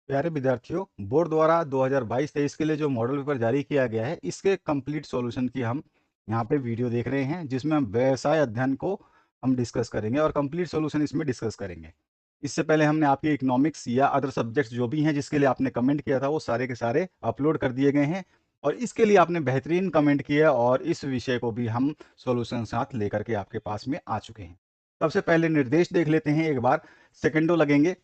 प्यारे विद्यार्थियों, बोर्ड द्वारा 2022-23 के लिए जो मॉडल पेपर जारी किया गया है, इसके कंप्लीट सॉल्यूशन की हम यहाँ पे वीडियो देख रहे हैं, जिसमें हम व्यवसाय अध्ययन को हम डिस्कस करेंगे और कंप्लीट सॉल्यूशन इसमें डिस्कस करेंगे। इससे पहले हमने आपके इकोनॉमिक्स या अदर सब्जेक्ट्स जो भी हैं जिसके लिए आपने कमेंट किया था, वो सारे के सारे अपलोड कर दिए गए हैं और इसके लिए आपने बेहतरीन कमेंट किया और इस विषय को भी हम सॉल्यूशन साथ लेकर के आपके पास में आ चुके हैं। सबसे पहले निर्देश देख लेते हैं एक बार, सेकेंडों लगेंगे,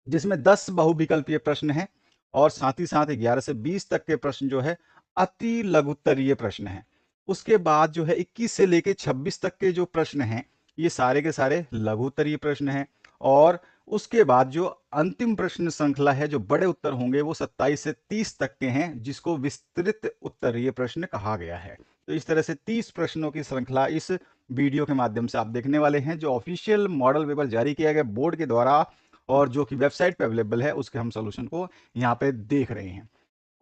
जिसमें 10 बहुविकल्पीय प्रश्न हैं और साथ ही साथ 11 से 20 तक के प्रश्न जो है अति लघुत्तरीय प्रश्न हैं। उसके बाद जो है 21 से लेके 26 तक के जो प्रश्न हैं, ये सारे के सारे लघुत्तरीय प्रश्न हैं और उसके बाद जो अंतिम प्रश्न श्रृंखला है, जो बड़े उत्तर होंगे, वो 27 से 30 तक के हैं, जिसको विस्तृत उत्तरीय प्रश्न कहा गया है। तो इस तरह से 30 प्रश्नों की श्रृंखला इस वीडियो के माध्यम से आप देखने वाले हैं, जो ऑफिशियल मॉडल पेपर जारी किया गया बोर्ड के द्वारा और जो कि वेबसाइट पे अवेलेबल है, उसके हम सॉल्यूशन को यहाँ पे देख रहे हैं।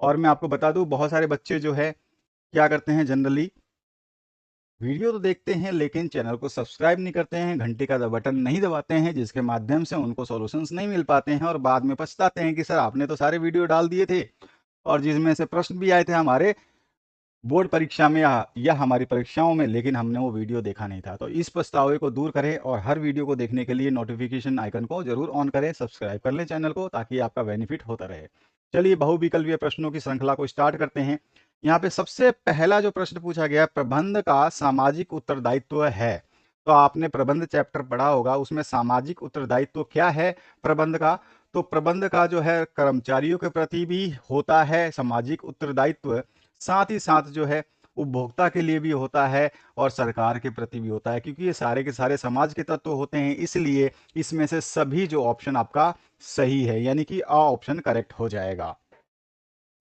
और मैं आपको बता दूं, बहुत सारे बच्चे जो है क्या करते हैं, जनरली वीडियो तो देखते हैं लेकिन चैनल को सब्सक्राइब नहीं करते हैं, घंटे का बटन नहीं दबाते हैं, जिसके माध्यम से उनको सॉल्यूशंस नहीं मिल पाते हैं और बाद में पछताते हैं कि सर आपने तो सारे वीडियो डाल दिए थे और जिसमें से प्रश्न भी आए थे हमारे बोर्ड परीक्षा में या हमारी परीक्षाओं में, लेकिन हमने वो वीडियो देखा नहीं था। तो इस पछतावे को दूर करें और हर वीडियो को देखने के लिए नोटिफिकेशन आइकन को जरूर ऑन करें, सब्सक्राइब कर लें चैनल को, ताकि आपका बेनिफिट होता रहे। चलिए बहुविकल्पीय प्रश्नों की श्रृंखला को स्टार्ट करते हैं। यहाँ पे सबसे पहला जो प्रश्न पूछा गया, प्रबंध का सामाजिक उत्तरदायित्व है। तो आपने प्रबंध चैप्टर पढ़ा होगा, उसमें सामाजिक उत्तरदायित्व क्या है प्रबंध का। तो प्रबंध का जो है कर्मचारियों के प्रति भी होता है सामाजिक उत्तरदायित्व, साथ ही साथ जो है उपभोक्ता के लिए भी होता है और सरकार के प्रति भी होता है, क्योंकि ये सारे के सारे समाज के तत्व होते हैं। इसलिए इसमें से सभी जो ऑप्शन आपका सही है, यानी कि अ ऑप्शन करेक्ट हो जाएगा।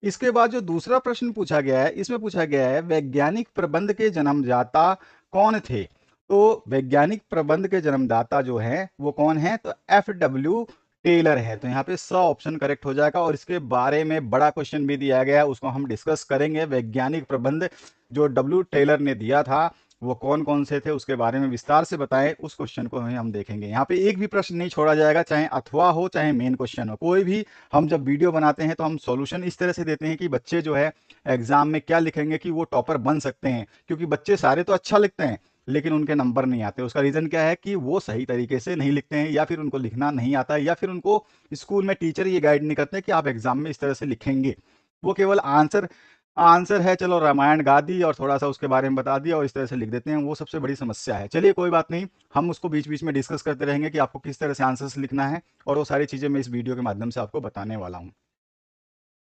इसके बाद जो दूसरा प्रश्न पूछा गया है, इसमें पूछा गया है वैज्ञानिक प्रबंध के जन्मदाता कौन थे। तो वैज्ञानिक प्रबंध के जन्मदाता जो है वो कौन है, तो F.W. टेलर है। तो यहाँ पे स ऑप्शन करेक्ट हो जाएगा और इसके बारे में बड़ा क्वेश्चन भी दिया गया है, उसको हम डिस्कस करेंगे। वैज्ञानिक प्रबंध जो W. टेलर ने दिया था, वो कौन कौन से थे उसके बारे में विस्तार से बताएं, उस क्वेश्चन को हम देखेंगे। यहाँ पे एक भी प्रश्न नहीं छोड़ा जाएगा, चाहे अथवा हो चाहे मेन क्वेश्चन हो, कोई भी। हम जब वीडियो बनाते हैं तो हम सॉल्यूशन इस तरह से देते हैं कि बच्चे जो है एग्जाम में क्या लिखेंगे कि वो टॉपर बन सकते हैं, क्योंकि बच्चे सारे तो अच्छा लिखते हैं लेकिन उनके नंबर नहीं आते। उसका रीजन क्या है कि वो सही तरीके से नहीं लिखते हैं, या फिर उनको लिखना नहीं आता है, या फिर उनको स्कूल में टीचर ये गाइड नहीं करते कि आप एग्जाम में इस तरह से लिखेंगे। वो केवल आंसर आंसर है, चलो रामायण गा दी और थोड़ा सा उसके बारे में बता दिया और इस तरह से लिख देते हैं, वो सबसे बड़ी समस्या है। चलिए कोई बात नहीं, हम उसको बीच बीच में डिस्कस करते रहेंगे कि आपको किस तरह से आंसर्स लिखना है, और वो सारी चीजें मैं इस वीडियो के माध्यम से आपको बताने वाला हूं।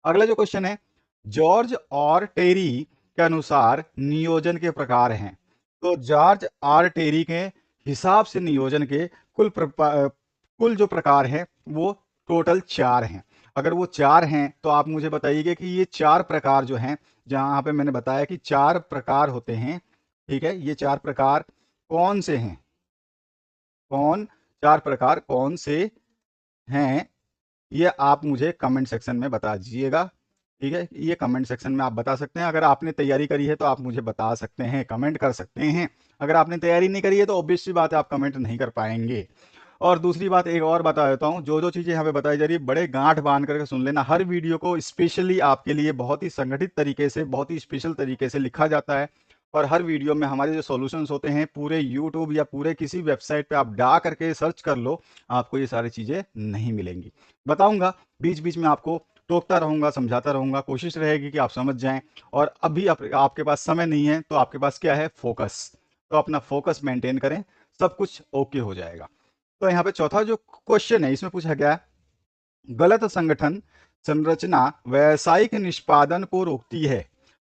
अगला जो क्वेश्चन है, जॉर्ज और टेरी के अनुसार नियोजन के प्रकार हैं। तो जॉर्ज और टेरी के हिसाब से नियोजन के कुल जो प्रकार हैं वो टोटल 4 हैं। अगर वो 4 हैं तो आप मुझे बताइए कि ये 4 प्रकार जो हैं, जहां पे मैंने बताया कि 4 प्रकार होते हैं, ठीक है, ये 4 प्रकार कौन से हैं, कौन 4 प्रकार कौन से हैं, ये आप मुझे कमेंट सेक्शन में बता दीजिएगा। ठीक है, ये कमेंट सेक्शन में आप बता सकते हैं। अगर आपने तैयारी करी है तो आप मुझे बता सकते हैं, कमेंट कर सकते हैं। अगर आपने तैयारी नहीं करी है तो ऑब्वियस सी बात है, आप कमेंट नहीं कर पाएंगे। और दूसरी बात एक और बता देता हूँ, जो जो चीज़ें यहाँ पे बताई जा रही है, बड़े गांठ बांध करके सुन लेना। हर वीडियो को स्पेशली आपके लिए बहुत ही संगठित तरीके से, बहुत ही स्पेशल तरीके से लिखा जाता है। और हर वीडियो में हमारे जो सॉल्यूशंस होते हैं, पूरे यूट्यूब या पूरे किसी वेबसाइट पे आप जा करके सर्च कर लो, आपको ये सारी चीज़ें नहीं मिलेंगी। बताऊंगा, बीच बीच में आपको टोकता रहूंगा, समझाता रहूंगा, कोशिश रहेगी कि आप समझ जाएं। और अभी आपके पास समय नहीं है, तो आपके पास क्या है, फोकस। तो अपना फोकस मेंटेन करें, सब कुछ ओके हो जाएगा। तो यहाँ पे चौथा जो क्वेश्चन है, इसमें पूछा गया है, गलत संगठन संरचना व्यावसायिक निष्पादन को रोकती है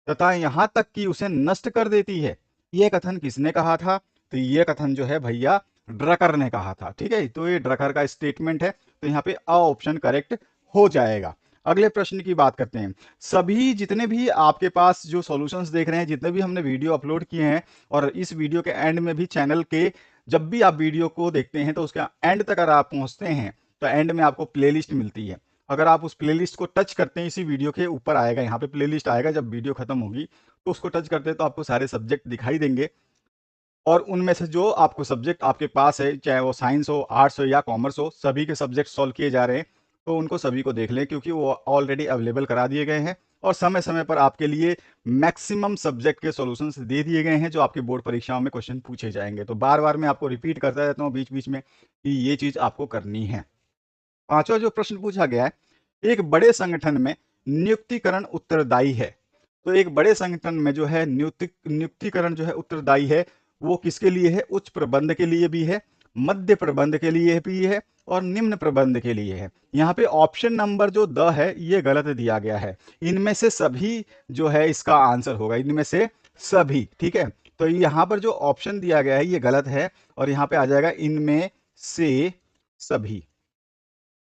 तथा यहाँ तक कि उसे नष्ट कर देती है। ये कथन किसने कहा था, तो ये कथन जो है भैया ड्रकर ने कहा था। ठीक है, तो ये ड्रकर का स्टेटमेंट है, तो यहाँ पे अ ऑप्शन करेक्ट हो जाएगा। अगले प्रश्न की बात करते हैं। सभी जितने भी आपके पास जो सॉल्यूशंस देख रहे हैं, जितने भी हमने वीडियो अपलोड किए हैं, और इस वीडियो के एंड में भी चैनल के, जब भी आप वीडियो को देखते हैं तो उसका एंड तक अगर आप पहुंचते हैं तो एंड में आपको प्लेलिस्ट मिलती है। अगर आप उस प्लेलिस्ट को टच करते हैं, इसी वीडियो के ऊपर आएगा, यहाँ पे प्लेलिस्ट आएगा, जब वीडियो खत्म होगी तो उसको टच करते हैं तो आपको सारे सब्जेक्ट दिखाई देंगे। और उनमें से जो आपको सब्जेक्ट आपके पास है, चाहे वो साइंस हो, आर्ट्स हो या कॉमर्स हो, सभी के सब्जेक्ट सॉल्व किए जा रहे हैं। तो उनको सभी को देख लें, क्योंकि वो ऑलरेडी अवेलेबल करा दिए गए हैं और समय समय पर आपके लिए मैक्सिमम सब्जेक्ट के सॉल्यूशंस दे दिए गए हैं जो आपकी बोर्ड परीक्षाओं में क्वेश्चन पूछे जाएंगे। तो बार बार मैं आपको रिपीट करता रहता हूँ बीच बीच में कि ये चीज आपको करनी है। पांचवा जो प्रश्न पूछा गया है, एक बड़े संगठन में नियुक्तिकरण उत्तरदायी है। तो एक बड़े संगठन में जो है नियुक्तिकरण जो है उत्तरदायी है, वो किसके लिए है? उच्च प्रबंध के लिए भी है, मध्य प्रबंध के लिए भी है और निम्न प्रबंध के लिए है। यहाँ पे ऑप्शन नंबर जो द है ये गलत दिया गया है। इनमें से सभी जो है इसका आंसर होगा, इनमें से सभी। ठीक है, तो यहाँ पर जो ऑप्शन दिया गया है ये गलत है और यहाँ पे आ जाएगा इनमें से सभी।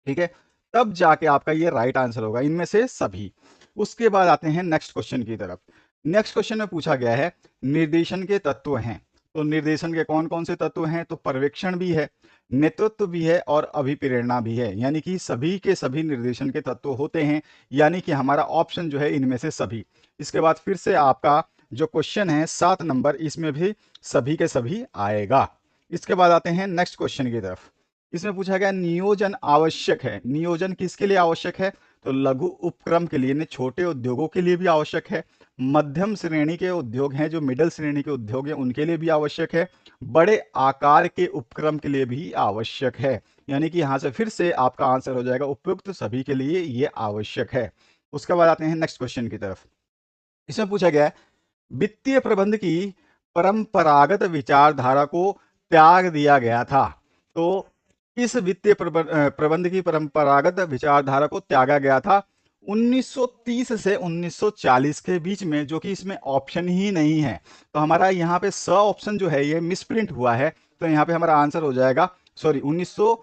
ठीक है, तब जाके आपका ये राइट आंसर होगा, इनमें से सभी। उसके बाद आते हैं नेक्स्ट क्वेश्चन की तरफ। नेक्स्ट क्वेश्चन में पूछा गया है निर्देशन के तत्व हैं। तो निर्देशन के कौन कौन से तत्व हैं? तो पर्यवेक्षण भी है, नेतृत्व भी है और अभिप्रेरणा भी है। यानी कि सभी के सभी निर्देशन के तत्व होते हैं, यानी कि हमारा ऑप्शन जो है इनमें से सभी। इसके बाद फिर से आपका जो क्वेश्चन है 7 नंबर, इसमें भी सभी के सभी आएगा। इसके बाद आते हैं नेक्स्ट क्वेश्चन की तरफ। इसमें पूछा गया नियोजन आवश्यक है। नियोजन किसके लिए आवश्यक है? तो लघु उपक्रम के लिए, यानी छोटे उद्योगों के लिए भी आवश्यक है, मध्यम श्रेणी के उद्योग हैं जो मिडिल श्रेणी के उद्योग हैं उनके लिए भी आवश्यक है, बड़े आकार के उपक्रम के लिए भी आवश्यक है। यानी कि यहां से फिर से आपका आंसर हो जाएगा उपयुक्त सभी के लिए ये आवश्यक है। उसके बाद आते हैं नेक्स्ट क्वेश्चन की तरफ। इसमें पूछा गया है वित्तीय प्रबंध की परंपरागत विचारधारा को त्याग दिया गया था। तो इस वित्तीय प्रबंध की परंपरागत विचारधारा को त्यागा गया था 1930 से 1940 के बीच में, जो कि इसमें ऑप्शन ही नहीं है। तो हमारा यहाँ पे स ऑप्शन जो है ये मिसप्रिंट हुआ है, तो यहाँ पे हमारा आंसर हो जाएगा सॉरी 1900,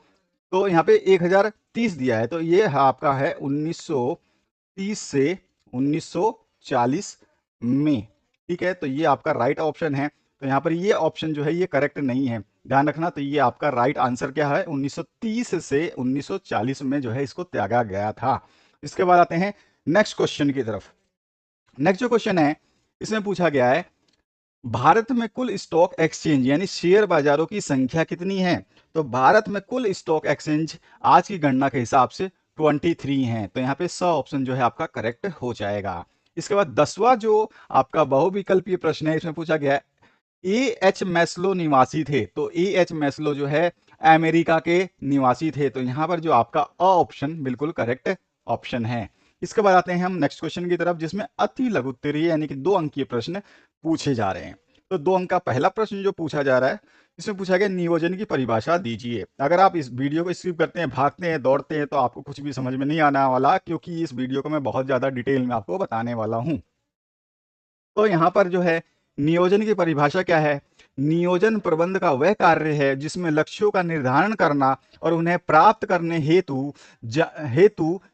तो यहाँ पे 1030 दिया है, तो ये आपका है 1930 से 1940 में। ठीक है, तो ये आपका राइट ऑप्शन है। तो यहाँ पर ये ऑप्शन जो है ये करेक्ट नहीं है, ध्यान रखना। तो ये आपका राइट आंसर क्या है? 1930 से 1940 में जो है इसको त्यागा गया था। इसके बाद आते हैं नेक्स्ट क्वेश्चन की तरफ। नेक्स्ट जो क्वेश्चन है इसमें पूछा गया है भारत में कुल स्टॉक एक्सचेंज यानी शेयर बाजारों की संख्या कितनी है? तो भारत में कुल स्टॉक एक्सचेंज आज की गणना के हिसाब से 23 हैं। तो यहाँ पे स ऑप्शन जो है आपका करेक्ट हो जाएगा। इसके बाद 10वां जो आपका बहुविकल्पीय प्रश्न है, इसमें पूछा गया है एच मैस्लो निवासी थे। तो एच मैस्लो जो है अमेरिका के निवासी थे। तो यहाँ पर जो आपका अ ऑप्शन बिल्कुल करेक्ट ऑप्शन है। इसके बाद आते हैं हम नेक्स्ट क्वेश्चन की तरफ, जिसमें अति लघु उत्तरीय यानी कि 2 अंकीय प्रश्न पूछे जा रहे हैं। तो 2 अंक का पहला प्रश्न जो पूछा जा रहा है, इसमें पूछा गया नियोजन की परिभाषा दीजिए। अगर आप इस वीडियो को स्किप करते हैं, भागते हैं, दौड़ते हैं, तो आपको कुछ भी समझ में नहीं आने वाला, क्योंकि इस वीडियो को मैं बहुत ज्यादा डिटेल में आपको बताने वाला हूं। तो यहाँ पर जो है नियोजन की परिभाषा क्या है? नियोजन प्रबंध का वह कार्य है जिसमें लक्ष्यों का निर्धारण करना और उन्हें प्राप्त करने हेतु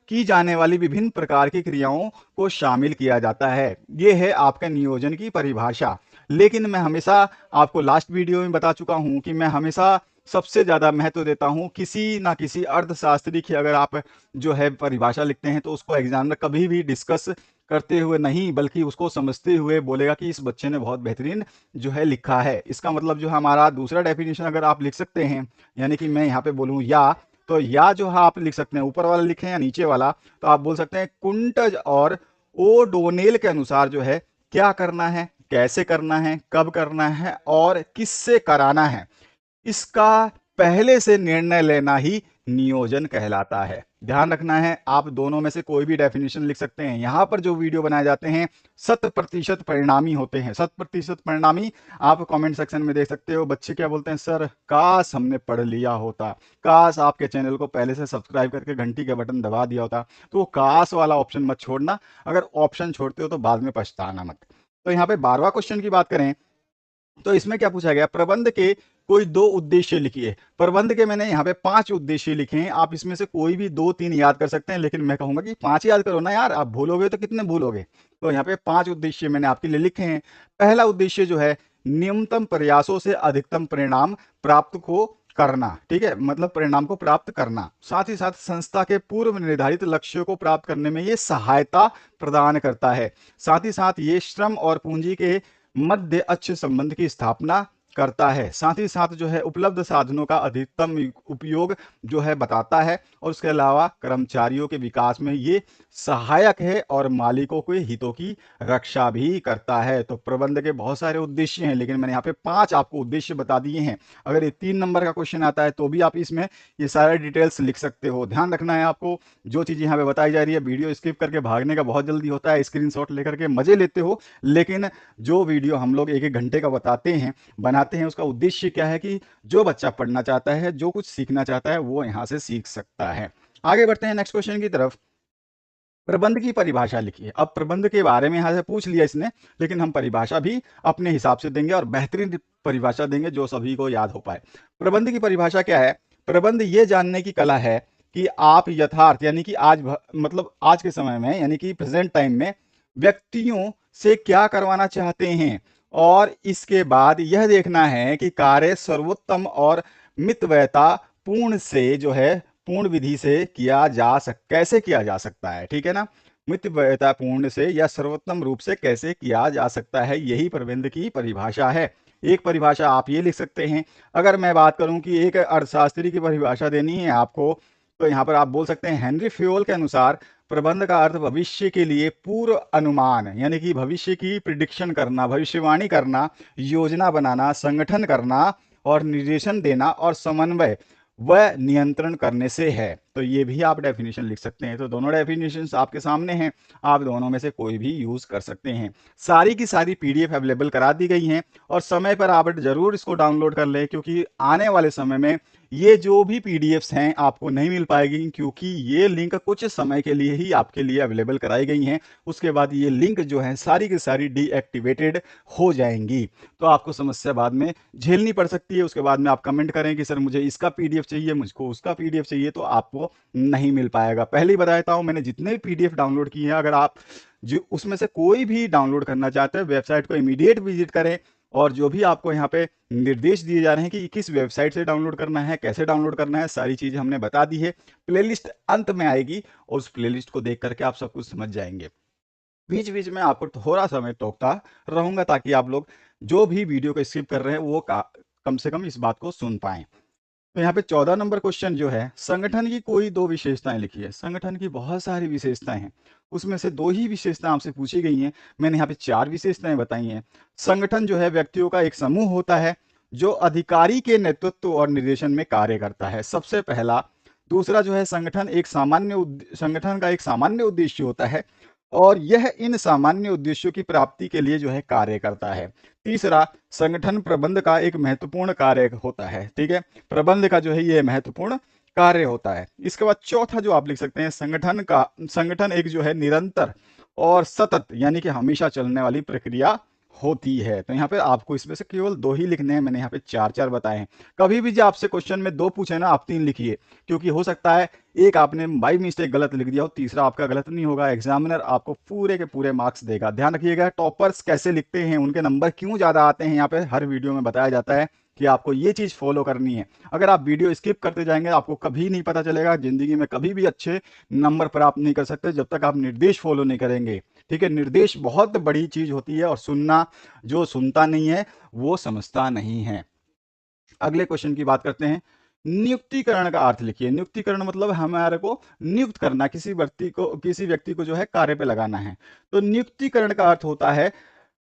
की जाने वाली विभिन्न प्रकार की क्रियाओं को शामिल किया जाता है। ये है आपका नियोजन की परिभाषा। लेकिन मैं हमेशा आपको लास्ट वीडियो में बता चुका हूं कि मैं हमेशा सबसे ज्यादा महत्व देता हूं किसी ना किसी अर्थशास्त्री की अगर आप जो है परिभाषा लिखते हैं तो उसको एग्जामिनर कभी भी डिस्कस करते हुए नहीं, बल्कि उसको समझते हुए बोलेगा कि इस बच्चे ने बहुत बेहतरीन जो है लिखा है। इसका मतलब जो हमारा दूसरा डेफिनेशन अगर आप लिख सकते हैं, यानी कि मैं यहाँ पे बोलूँ या, तो या जो है आप लिख सकते हैं, ऊपर वाला लिखें या नीचे वाला, तो आप बोल सकते हैं कुंटज और ओडोनेल के अनुसार जो है क्या करना है, कैसे करना है, कब करना है और किससे कराना है, इसका पहले से निर्णय लेना ही नियोजन कहलाता है। ध्यान रखना है, आप दोनों में से कोई भी डेफिनेशन लिख सकते हैं। यहां पर जो वीडियो बनाए जाते हैं 100% परिणामी होते हैं। 100% परिणामी आप कमेंट सेक्शन में देख सकते हो। बच्चे क्या बोलते हैं? सर काश हमने पढ़ लिया होता, काश आपके चैनल को पहले से सब्सक्राइब करके घंटी का बटन दबा दिया होता। तो वो काश वाला ऑप्शन मत छोड़ना, अगर ऑप्शन छोड़ते हो तो बाद में पछताना मत। तो यहाँ पे 12वां क्वेश्चन की बात करें तो इसमें क्या पूछा गया? प्रबंध के कोई 2 उद्देश्य लिखिए। प्रबंध के मैंने यहाँ पे 5 उद्देश्य लिखे हैं। आप इसमें से कोई भी 2-3 याद कर सकते हैं, लेकिन मैं कहूंगा कि 5 याद करो ना यार, आप भूलोगे तो कितने भूलोगे। तो यहाँ पे 5 उद्देश्य मैंने आपके लिए लिखे हैं। पहला उद्देश्य जो है न्यूनतम प्रयासों से अधिकतम परिणाम प्राप्त को करना। ठीक है, मतलब परिणाम को प्राप्त करना। साथ ही साथ संस्था के पूर्व निर्धारित लक्ष्यों को प्राप्त करने में ये सहायता प्रदान करता है। साथ ही साथ ये श्रम और पूंजी के मध्य अच्छे संबंध की स्थापना करता है, साथ ही साथ जो है उपलब्ध साधनों का अधिकतम उपयोग जो है बताता है, और उसके अलावा कर्मचारियों के विकास में ये सहायक है और मालिकों के हितों की रक्षा भी करता है। तो प्रबंध के बहुत सारे उद्देश्य हैं, लेकिन मैंने यहाँ पे 5 आपको उद्देश्य बता दिए हैं। अगर ये 3 नंबर का क्वेश्चन आता है तो भी आप इसमें ये सारे डिटेल्स लिख सकते हो। ध्यान रखना है आपको, जो चीज़ यहाँ पे बताई जा रही है, वीडियो स्किप करके भागने का बहुत जल्दी होता है, स्क्रीनशॉट लेकर के मजे लेते हो, लेकिन जो वीडियो हम लोग 1-1 घंटे का बताते हैं, बनाते हैं, उसका उद्देश्य क्या है कि जो बच्चा पढ़ना चाहता है, जो कुछ सीखना चाहता है, वो यहाँ से सीख सकता है। आगे बढ़ते हैं नेक्स्ट क्वेश्चन की तरफ। प्रबंध की परिभाषा लिखिए। अब प्रबंध के बारे में यहाँ से पूछ लिया इसने, लेकिन हम परिभाषा भी अपने हिसाब से देंगे और बेहतरीन परिभाषा देंगे जो सभी को याद हो पाए। प्रबंध की परिभाषा क्या है? प्रबंध ये जानने की कला है कि आप यथार्थ यानी कि मतलब आज के समय में यानी कि प्रेजेंट टाइम में व्यक्तियों से क्या करवाना चाहते हैं, और इसके बाद यह देखना है कि कार्य सर्वोत्तम और मितव्ययता पूर्ण से जो है पूर्ण विधि से कैसे किया जा सकता है, ठीक है ना। मितव्ययता पूर्ण से या सर्वोत्तम रूप से कैसे किया जा सकता है, यही प्रबंध की परिभाषा है। एक परिभाषा आप ये लिख सकते हैं। अगर मैं बात करूं कि एक अर्थशास्त्री की परिभाषा देनी है आपको, तो यहाँ पर आप बोल सकते हैं हेनरी फ्योल के अनुसार प्रबंध का अर्थ भविष्य के लिए पूर्व अनुमान यानी कि भविष्य की प्रिडिक्शन करना, भविष्यवाणी करना, योजना बनाना, संगठन करना और निर्देशन देना और समन्वय व नियंत्रण करने से है। तो ये भी आप डेफिनेशन लिख सकते हैं। तो दोनों डेफिनेशंस आपके सामने हैं, आप दोनों में से कोई भी यूज कर सकते हैं। सारी की सारी पीडीएफ अवेलेबल करा दी गई हैं, और समय पर आप जरूर इसको डाउनलोड कर लें, क्योंकि आने वाले समय में ये जो भी पीडीएफ्स हैं आपको नहीं मिल पाएगी, क्योंकि ये लिंक कुछ समय के लिए ही आपके लिए अवेलेबल कराई गई हैं। उसके बाद ये लिंक जो है सारी की सारी डीएक्टिवेटेड हो जाएंगी, तो आपको समस्या बाद में झेलनी पड़ सकती है। उसके बाद में आप कमेंट करें कि सर मुझे इसका पीडीएफ चाहिए, मुझको उसका पीडीएफ चाहिए, तो आपको नहीं मिल पाएगा। पहले ही बताता हूं, मैंने जितने भी पीडीएफ डाउनलोड किए हैं, अगर आप जो उसमें से कोई भी डाउनलोड करना चाहते हैं, वेबसाइट को इमीडिएट विजिट करें, और जो भी आपको यहाँ पे निर्देश दिए जा रहे हैं कि किस वेबसाइट से डाउनलोड करना है, कैसे डाउनलोड करना है, सारी चीजें हमने बता दी है। प्लेलिस्ट अंत में आएगी, और उस प्लेलिस्ट को देख करके आप सब कुछ समझ जाएंगे। बीच बीच में आपको थोड़ा समय टोकता रहूंगा, ताकि आप लोग जो भी वीडियो को स्किप कर रहे हैं वो कम से कम इस बात को सुन पाएं। तो यहाँ पे 14 नंबर क्वेश्चन जो है, संगठन की कोई 2 विशेषताएं लिखिए। संगठन की बहुत सारी विशेषताएं हैं, उसमें से 2 ही विशेषताएं आपसे पूछी गई हैं। मैंने यहाँ पे 4 विशेषताएं बताई हैं। संगठन जो है व्यक्तियों का एक समूह होता है जो अधिकारी के नेतृत्व और निर्देशन में कार्य करता है, सबसे पहला। दूसरा जो है, संगठन का एक सामान्य उद्देश्य होता है, और यह इन सामान्य उद्देश्यों की प्राप्ति के लिए जो है कार्य करता है। तीसरा, संगठन प्रबंध का एक महत्वपूर्ण कार्य होता है, ठीक है। प्रबंध का जो है ये महत्वपूर्ण कार्य होता है। इसके बाद चौथा जो आप लिख सकते हैं, संगठन एक जो है निरंतर और सतत यानी कि हमेशा चलने वाली प्रक्रिया होती है। तो यहाँ पे आपको इसमें से केवल 2 ही लिखने हैं, मैंने यहाँ पे 4 बताए हैं। कभी भी जो आपसे क्वेश्चन में 2 पूछे ना, आप 3 लिखिए, क्योंकि हो सकता है एक आपने बाई मिस्टेक गलत लिख दिया हो, तीसरा आपका गलत नहीं होगा। एग्जामिनर आपको पूरे के पूरे मार्क्स देगा। ध्यान रखिएगा, टॉपर्स कैसे लिखते हैं, उनके नंबर क्यों ज्यादा आते हैं, यहाँ पे हर वीडियो में बताया जाता है कि आपको ये चीज फॉलो करनी है। अगर आप वीडियो स्किप करते जाएंगे, आपको कभी नहीं पता चलेगा, जिंदगी में कभी भी अच्छे नंबर प्राप्त नहीं कर सकते जब तक आप निर्देश फॉलो नहीं करेंगे, ठीक है। निर्देश बहुत बड़ी चीज होती है, और सुनना, जो सुनता नहीं है वो समझता नहीं है। अगले क्वेश्चन की बात करते हैं। नियुक्तिकरण का अर्थ लिखिए। नियुक्तिकरण मतलब हमारे को नियुक्त करना, किसी व्यक्ति को जो है कार्य पे लगाना है। तो नियुक्तिकरण का अर्थ होता है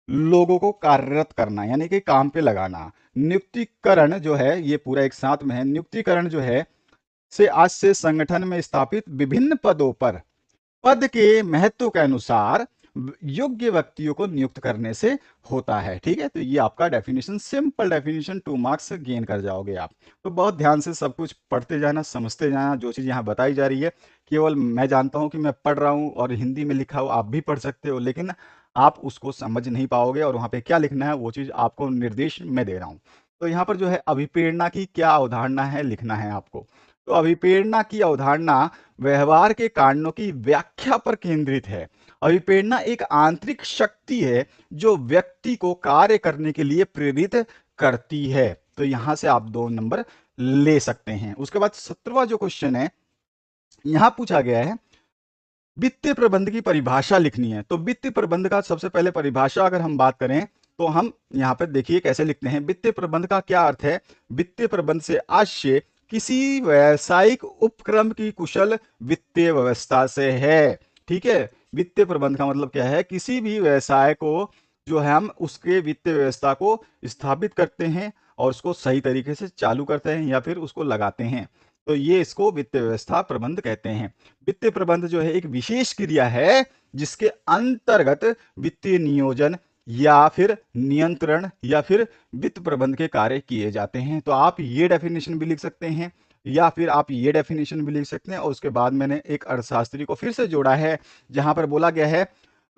लोगों को कार्यरत करना, यानी कि काम पे लगाना। नियुक्तिकरण जो है ये पूरा एक साथ में है। नियुक्तिकरण जो है आज से संगठन में स्थापित विभिन्न पदों पर पद के महत्व के अनुसार योग्य व्यक्तियों को नियुक्त करने से होता है, ठीक है। तो ये आपका definition, simple definition, 2 marks gain कर जाओगे आप। तो बहुत ध्यान से सब कुछ पढ़ते जाना, समझते जाना। जो चीज़ यहाँ बताई जा रही है, केवल मैं जानता हूँ कि मैं पढ़ रहा हूँ और हिंदी में लिखा हो, आप भी पढ़ सकते हो, लेकिन आप उसको समझ नहीं पाओगे, और वहाँ पे क्या लिखना है वो चीज़ आपको निर्देश मैं दे रहा हूँ। तो यहाँ पर जो है अभिप्रेरणा की क्या अवधारणा है लिखना है आपको। तो अभिप्रेरणा की अवधारणा व्यवहार के कारणों की व्याख्या पर केंद्रित है। अभिप्रेरणा एक आंतरिक शक्ति है जो व्यक्ति को कार्य करने के लिए प्रेरित करती है। तो यहां से आप 2 नंबर ले सकते हैं। उसके बाद 17वां जो क्वेश्चन है, यहां पूछा गया है वित्तीय प्रबंध की परिभाषा लिखनी है। तो वित्तीय प्रबंध का सबसे पहले परिभाषा अगर हम बात करें, तो हम यहाँ पर देखिए कैसे लिखते हैं। वित्तीय प्रबंध का क्या अर्थ है? वित्तीय प्रबंध से आशय किसी व्यावसायिक उपक्रम की कुशल वित्तीय व्यवस्था से है। ठीक है, वित्तीय प्रबंध का मतलब क्या है? किसी भी व्यवसाय को जो है हम उसके वित्तीय व्यवस्था को स्थापित करते हैं और उसको सही तरीके से चालू करते हैं या फिर उसको लगाते हैं, तो ये इसको वित्तीय व्यवस्था प्रबंध कहते हैं। वित्तीय प्रबंध जो है एक विशेष क्रिया है जिसके अंतर्गत वित्तीय नियोजन या फिर नियंत्रण या फिर वित्त प्रबंध के कार्य किए जाते हैं। तो आप ये डेफिनेशन भी लिख सकते हैं या फिर आप ये डेफिनेशन भी लिख सकते हैं, और उसके बाद मैंने एक अर्थशास्त्री को फिर से जोड़ा है जहां पर बोला गया है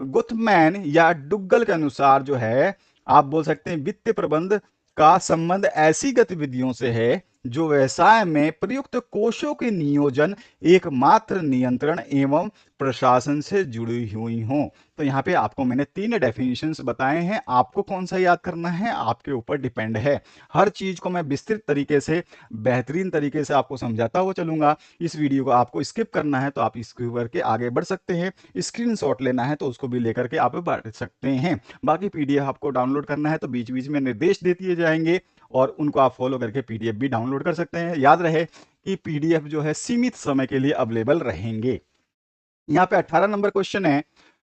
गुथमैन या डुग्गल के अनुसार जो है आप बोल सकते हैं वित्तीय प्रबंध का संबंध ऐसी गतिविधियों से है जो व्यवसाय में प्रयुक्त कोषों के नियोजन, एकमात्र नियंत्रण एवं प्रशासन से जुड़ी हुई हों। तो यहाँ पे आपको मैंने 3 डेफिनेशंस बताए हैं, आपको कौन सा याद करना है आपके ऊपर डिपेंड है। हर चीज को मैं विस्तृत तरीके से बेहतरीन तरीके से आपको समझाता हुआ चलूंगा। इस वीडियो को आपको स्किप करना है तो आप स्किप करके आगे बढ़ सकते हैं, स्क्रीनशॉट लेना है तो उसको भी लेकर के आप बढ़ सकते हैं। बाकी पीडीएफ आपको डाउनलोड करना है तो बीच बीच में निर्देश दे दिए जाएंगे और उनको आप फॉलो करके पीडीएफ भी डाउनलोड कर सकते हैं। याद रहे कि पीडीएफ जो है सीमित समय के लिए अवेलेबल रहेंगे। यहाँ पे 18 नंबर क्वेश्चन है,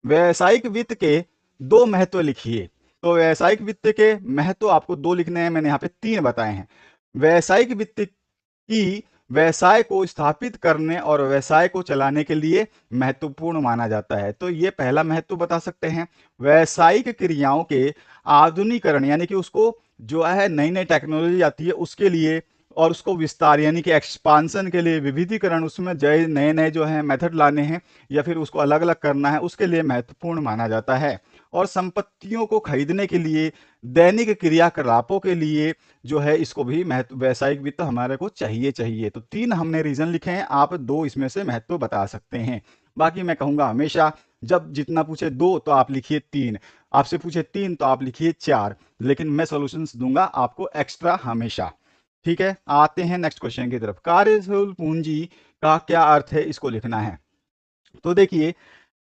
व्यवसायिक वित्त के 2 महत्व लिखिए। तो व्यवसायिक वित्त के महत्व आपको 2 लिखने हैं, मैंने यहाँ पे 3 बताए हैं। व्यवसायिक वित्त की व्यवसाय को स्थापित करने और व्यवसाय को चलाने के लिए महत्वपूर्ण माना जाता है। तो ये पहला महत्व बता सकते हैं। व्यवसायिक क्रियाओं के आधुनिकरण यानी कि उसको जो है नई नई टेक्नोलॉजी आती है उसके लिए और उसको विस्तार यानी कि एक्सपांसन के लिए, विविधीकरण, उसमें जय नए नए जो है मेथड लाने हैं या फिर उसको अलग अलग करना है, उसके लिए महत्वपूर्ण माना जाता है। और संपत्तियों को खरीदने के लिए, दैनिक क्रियाकलापों के लिए जो है इसको भी महत्व, व्यवसायिक वित्त हमारे को चाहिए। तो 3 हमने रीजन लिखे हैं, आप 2 इसमें से महत्व बता सकते हैं। बाकी मैं कहूंगा हमेशा जब जितना पूछे 2 तो आप लिखिए 3, आपसे पूछे 3 तो आप लिखिए 4, लेकिन मैं सॉल्यूशंस दूंगा आपको एक्स्ट्रा हमेशा। ठीक है, आते हैं नेक्स्ट क्वेश्चन की तरफ। कार्यशील पूंजी का क्या अर्थ है, इसको लिखना है। तो देखिए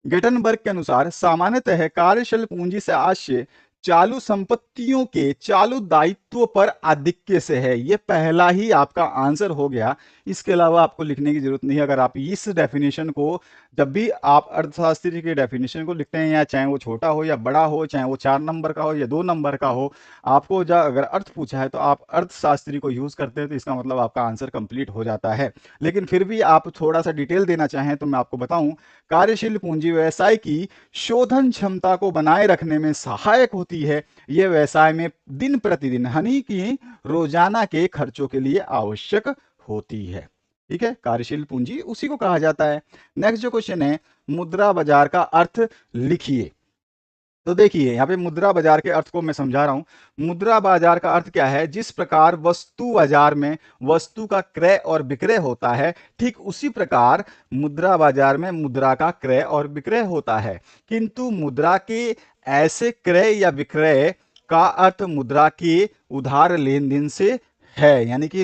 गेटनबर्ग के अनुसार सामान्यतः कार्यशील पूंजी से आशय चालू संपत्तियों के चालू दायित्व पर आधिक्य से है। ये पहला ही आपका आंसर हो गया, इसके अलावा आपको लिखने की जरूरत नहीं है। अगर आप इस डेफिनेशन को, जब भी आप अर्थशास्त्री के डेफिनेशन को लिखते हैं, या चाहे वो छोटा हो या बड़ा हो, चाहे वो 4 नंबर का हो या 2 नंबर का हो, आपको जब अगर अर्थ पूछा है तो आप अर्थशास्त्री को यूज करते हैं तो इसका मतलब आपका आंसर कंप्लीट हो जाता है। लेकिन फिर भी आप थोड़ा सा डिटेल देना चाहें तो मैं आपको बताऊं, कार्यशील पूंजी व्यवसाय की शोधन क्षमता को बनाए रखने में सहायक होती है। यह व्यवसाय में दिन प्रतिदिन हानि की रोजाना के खर्चों के लिए आवश्यक होती है। ठीक है, कार्यशील पूंजी उसी को कहा जाता है। नेक्स्ट जो क्वेश्चन है, मुद्रा बाजार का अर्थ लिखिए। तो देखिए यहाँ पे मुद्रा बाजार के अर्थ को मैं समझा रहा हूं। मुद्रा बाजार का अर्थ क्या है? जिस प्रकार वस्तु बाजार में वस्तु का क्रय और विक्रय होता है, ठीक उसी प्रकार मुद्रा बाजार में मुद्रा का क्रय और विक्रय होता है। किंतु मुद्रा के ऐसे क्रय या विक्रय का अर्थ मुद्रा के उधार लेन देन से है, यानी कि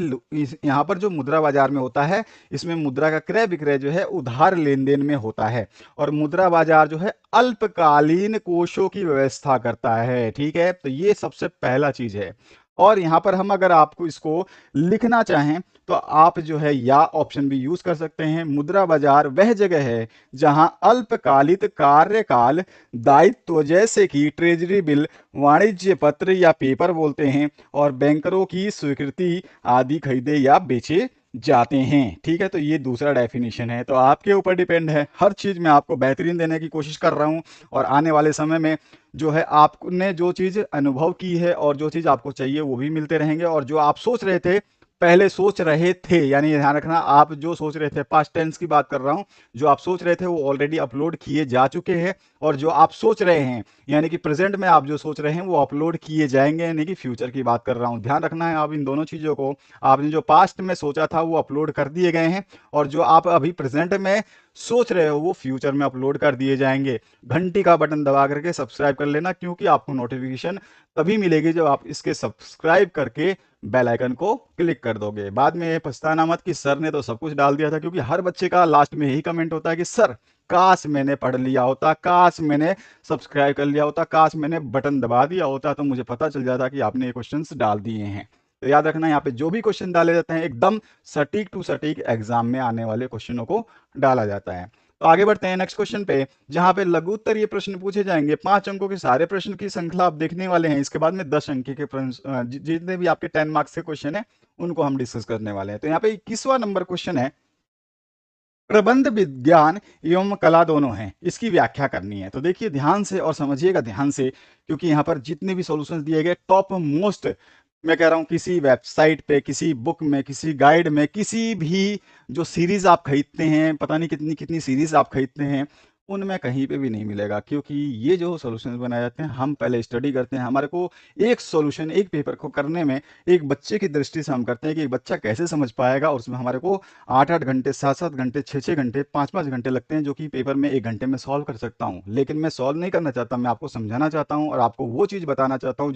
यहाँ पर जो मुद्रा बाजार में होता है इसमें मुद्रा का क्रय विक्रय जो है उधार लेन देन में होता है। और मुद्रा बाजार जो है अल्पकालीन कोषों की व्यवस्था करता है। ठीक है, तो ये सबसे पहला चीज है। और यहाँ पर हम अगर आपको इसको लिखना चाहें तो आप जो है या ऑप्शन भी यूज कर सकते हैं। मुद्रा बाजार वह जगह है जहां अल्पकालिक कार्यकाल दायित्व जैसे कि ट्रेजरी बिल, वाणिज्य पत्र या पेपर बोलते हैं, और बैंकरों की स्वीकृति आदि खरीदे या बेचे जाते हैं। ठीक है, तो ये दूसरा डेफिनेशन है। तो आपके ऊपर डिपेंड है, हर चीज में आपको बेहतरीन देने की कोशिश कर रहा हूं और आने वाले समय में जो है आपने जो चीज अनुभव की है और जो चीज आपको चाहिए वो भी मिलते रहेंगे। और जो आप सोच रहे थे, पहले सोच रहे थे, यानी ध्यान रखना आप जो सोच रहे थे, पास्ट टेंस की बात कर रहा हूं, जो आप सोच रहे थे वो ऑलरेडी अपलोड किए जा चुके हैं। और जो आप सोच रहे हैं यानी कि प्रेजेंट में आप जो सोच रहे हैं वो अपलोड किए जाएंगे, यानी कि फ्यूचर की बात कर रहा हूं। ध्यान रखना है आप इन दोनों चीजों को। आपने जो पास्ट में सोचा था वो अपलोड कर दिए गए हैं, और जो आप अभी प्रेजेंट में सोच रहे हो वो फ्यूचर में अपलोड कर दिए जाएंगे। घंटी का बटन दबा करके सब्सक्राइब कर लेना, क्योंकि आपको नोटिफिकेशन तभी मिलेगी जब आप इसके सब्सक्राइब करके बेल आइकन को क्लिक कर दोगे। बाद में पछताना मत कि सर ने तो सब कुछ डाल दिया था, क्योंकि हर बच्चे का लास्ट में यही कमेंट होता है कि सर काश मैंने पढ़ लिया होता, काश मैंने सब्सक्राइब कर लिया होता, काश मैंने बटन दबा दिया होता तो मुझे पता चल जाता कि आपने ये क्वेश्चंस डाल दिए हैं। तो याद रखना, यहाँ पे जो भी क्वेश्चन डाले जाते हैं एकदम सटीक टू सटीक एग्जाम में आने वाले क्वेश्चनों को डाला जाता है। तो आगे बढ़ते हैं नेक्स्ट क्वेश्चन पे, जहां पे लघु उत्तरीय प्रश्न पूछे जाएंगे। 5 अंकों के सारे प्रश्न की श्रृंखला आप देखने वाले हैं। इसके बाद में 10 अंक के प्रश्न, जितने भी आपके 10 मार्क्स के क्वेश्चन है उनको हम डिस्कस करने वाले हैं। तो यहाँ पे 21वां नंबर क्वेश्चन है, प्रबंध विज्ञान एवं कला दोनों हैं, इसकी व्याख्या करनी है। तो देखिए ध्यान से और समझिएगा ध्यान से, क्योंकि यहाँ पर जितने भी सॉल्यूशंस दिए गए टॉप मोस्ट, मैं कह रहा हूँ किसी वेबसाइट पे, किसी बुक में, किसी गाइड में, किसी भी जो सीरीज आप खरीदते हैं, पता नहीं कितनी कितनी सीरीज आप खरीदते हैं, उनमें कहीं पे भी नहीं मिलेगा। क्योंकि ये जो सॉल्यूशंस बनाए जाते हैं हम पहले स्टडी करते हैं, हमारे को एक सॉल्यूशन एक पेपर को करने में एक बच्चे की दृष्टि से हम करते हैं कि एक बच्चा कैसे समझ पाएगा, और उसमें हमारे को 8-8 घंटे, 7-7 घंटे, 6-6 घंटे, 5-5 घंटे लगते हैं, जो कि पेपर में 1 घंटे में सॉल्व कर सकता हूँ। लेकिन मैं सॉल्व नहीं करना चाहता, मैं आपको समझाना चाहता हूँ और आपको वो चीज़ बताना चाहता हूँ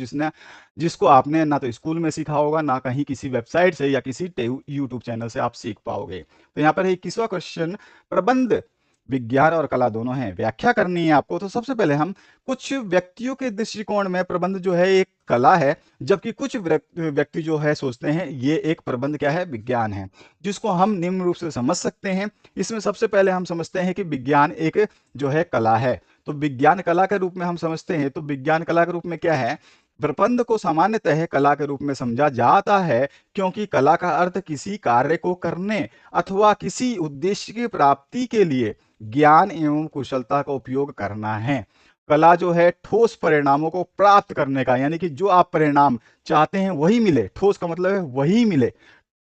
जिसको आपने ना तो स्कूल में सीखा होगा, ना कहीं किसी वेबसाइट से या किसी यूट्यूब चैनल से आप सीख पाओगे। तो यहाँ पर है 21वां क्वेश्चन, प्रबंध विज्ञान और कला दोनों हैं, व्याख्या करनी है आपको। तो सबसे पहले हम कुछ व्यक्तियों के दृष्टिकोण में प्रबंध जो है एक कला है, जबकि कुछ व्यक्ति जो है सोचते हैं ये एक प्रबंध क्या है, विज्ञान है, जिसको हम निम्न रूप से समझ सकते हैं। इसमें सबसे पहले हम समझते हैं कि विज्ञान एक जो है कला है। तो विज्ञान कला के रूप में हम समझते हैं, तो विज्ञान कला के रूप में क्या है, प्रबंध को सामान्यतः कला के रूप में समझा जाता है, क्योंकि कला का अर्थ किसी कार्य को करने अथवा किसी उद्देश्य की प्राप्ति के लिए ज्ञान एवं कुशलता का उपयोग करना है। कला जो है ठोस परिणामों को प्राप्त करने का, यानी कि जो आप परिणाम चाहते हैं वही मिले, ठोस का मतलब है वही मिले।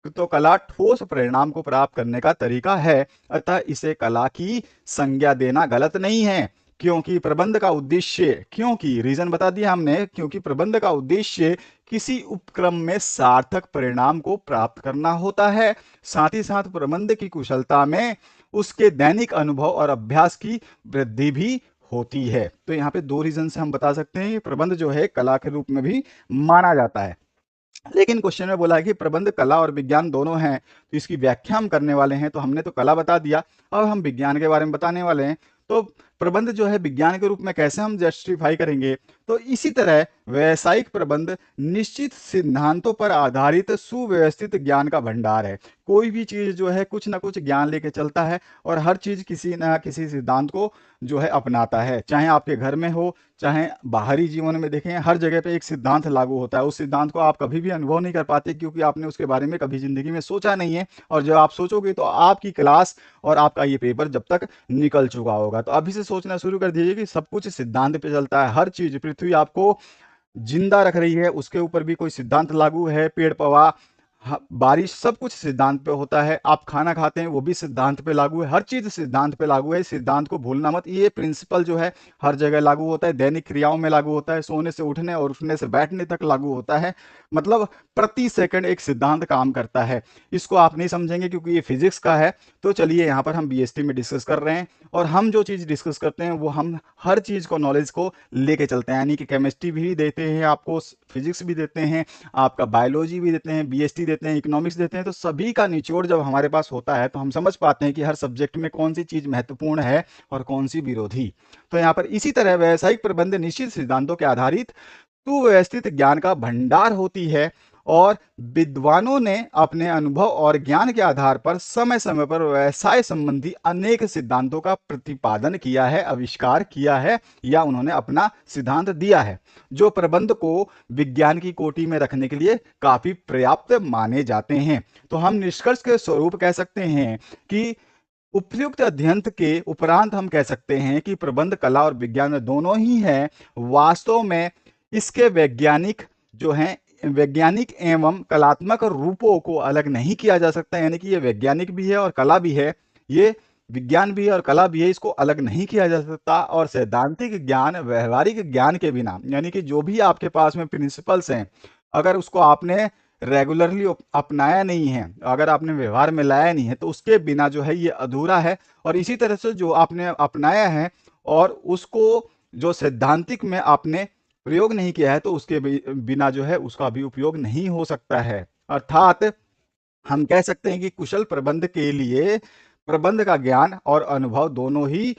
तो कला ठोस परिणाम को प्राप्त करने का तरीका है, अतः इसे कला की संज्ञा देना गलत नहीं है। क्योंकि प्रबंध का उद्देश्य, क्योंकि रीजन बता दिया हमने, क्योंकि प्रबंध का उद्देश्य किसी उपक्रम में सार्थक परिणाम को प्राप्त करना होता है। साथ ही साथ प्रबंध की कुशलता में उसके दैनिक अनुभव और अभ्यास की वृद्धि भी होती है। तो यहाँ पे 2 रीजन से हम बता सकते हैं कि प्रबंध जो है कला के रूप में भी माना जाता है। लेकिन क्वेश्चन में बोला है कि प्रबंध कला और विज्ञान दोनों हैं, तो इसकी व्याख्या हम करने वाले हैं। तो हमने तो कला बता दिया, अब हम विज्ञान के बारे में बताने वाले हैं। तो प्रबंध जो है विज्ञान के रूप में कैसे हम जस्टिफाई करेंगे, तो इसी तरह व्यावसायिक प्रबंध निश्चित सिद्धांतों पर आधारित सुव्यवस्थित ज्ञान का भंडार है। कोई भी चीज जो है कुछ ना कुछ ज्ञान लेके चलता है, और हर चीज किसी ना किसी सिद्धांत को जो है अपनाता है। चाहे आपके घर में हो, चाहे बाहरी जीवन में देखें, हर जगह पे एक सिद्धांत लागू होता है। उस सिद्धांत को आप कभी भी अनुभव नहीं कर पाते, क्योंकि आपने उसके बारे में कभी जिंदगी में सोचा नहीं है। और जब आप सोचोगे तो आपकी क्लास और आपका ये पेपर जब तक निकल चुका होगा। तो अभी से सोचना शुरू कर दीजिए कि सब कुछ सिद्धांत पे चलता है। हर चीज, पृथ्वी आपको जिंदा रख रही है, उसके ऊपर भी कोई सिद्धांत लागू है। पेड़ पौधा, बारिश, सब कुछ सिद्धांत पे होता है। आप खाना खाते हैं वो भी सिद्धांत पे लागू है। हर चीज सिद्धांत पे लागू है। सिद्धांत को भूलना मत। ये प्रिंसिपल जो है हर जगह लागू होता है, दैनिक क्रियाओं में लागू होता है, सोने से उठने और उठने से बैठने तक लागू होता है। मतलब प्रति सेकंड एक सिद्धांत काम करता है। इसको आप नहीं समझेंगे क्योंकि ये फिजिक्स का है। तो चलिए, यहाँ पर हम बीएसटी में डिस्कस कर रहे हैं, और हम जो चीज डिस्कस करते हैं वो हम हर चीज को, नॉलेज को लेके चलते हैं। यानी कि केमिस्ट्री भी देते हैं आपको, फिजिक्स भी देते हैं, आपका बायोलॉजी भी देते हैं, बीएसटी देते हैं, इकोनॉमिक्स देते हैं। तो सभी का निचोड़ जब हमारे पास होता है तो हम समझ पाते हैं कि हर सब्जेक्ट में कौन सी चीज महत्वपूर्ण है और कौन सी विरोधी। तो यहाँ पर इसी तरह व्यावसायिक प्रबंध निश्चित सिद्धांतों के आधारित सुव्यवस्थित ज्ञान का भंडार होती है, और विद्वानों ने अपने अनुभव और ज्ञान के आधार पर समय समय पर व्यवसाय संबंधी अनेक सिद्धांतों का प्रतिपादन किया है, आविष्कार किया है, या उन्होंने अपना सिद्धांत दिया है, जो प्रबंध को विज्ञान की कोटि में रखने के लिए काफी पर्याप्त माने जाते हैं। तो हम निष्कर्ष के स्वरूप कह सकते हैं कि उपयुक्त अध्ययन के उपरांत हम कह सकते हैं कि प्रबंध कला और विज्ञान दोनों ही है। वास्तव में इसके वैज्ञानिक जो हैं, वैज्ञानिक एवं कलात्मक रूपों को अलग नहीं किया जा सकता। यानी कि ये वैज्ञानिक भी है और कला भी है, ये विज्ञान भी है और कला भी है, इसको अलग नहीं किया जा सकता। और सैद्धांतिक ज्ञान व्यवहारिक ज्ञान के बिना, यानी कि जो भी आपके पास में प्रिंसिपल्स हैं, अगर उसको आपने रेगुलरली अपनाया नहीं है, अगर आपने व्यवहार में लाया नहीं है, तो उसके बिना जो है ये अधूरा है। और इसी तरह से जो आपने अपनाया है और उसको जो सैद्धांतिक में आपने प्रयोग नहीं किया है, तो उसके बिना जो है उसका भी उपयोग नहीं हो सकता है। अर्थात हम कह सकते हैं कि कुशल प्रबंध के लिए प्रबंध का ज्ञान और अनुभव दोनों ही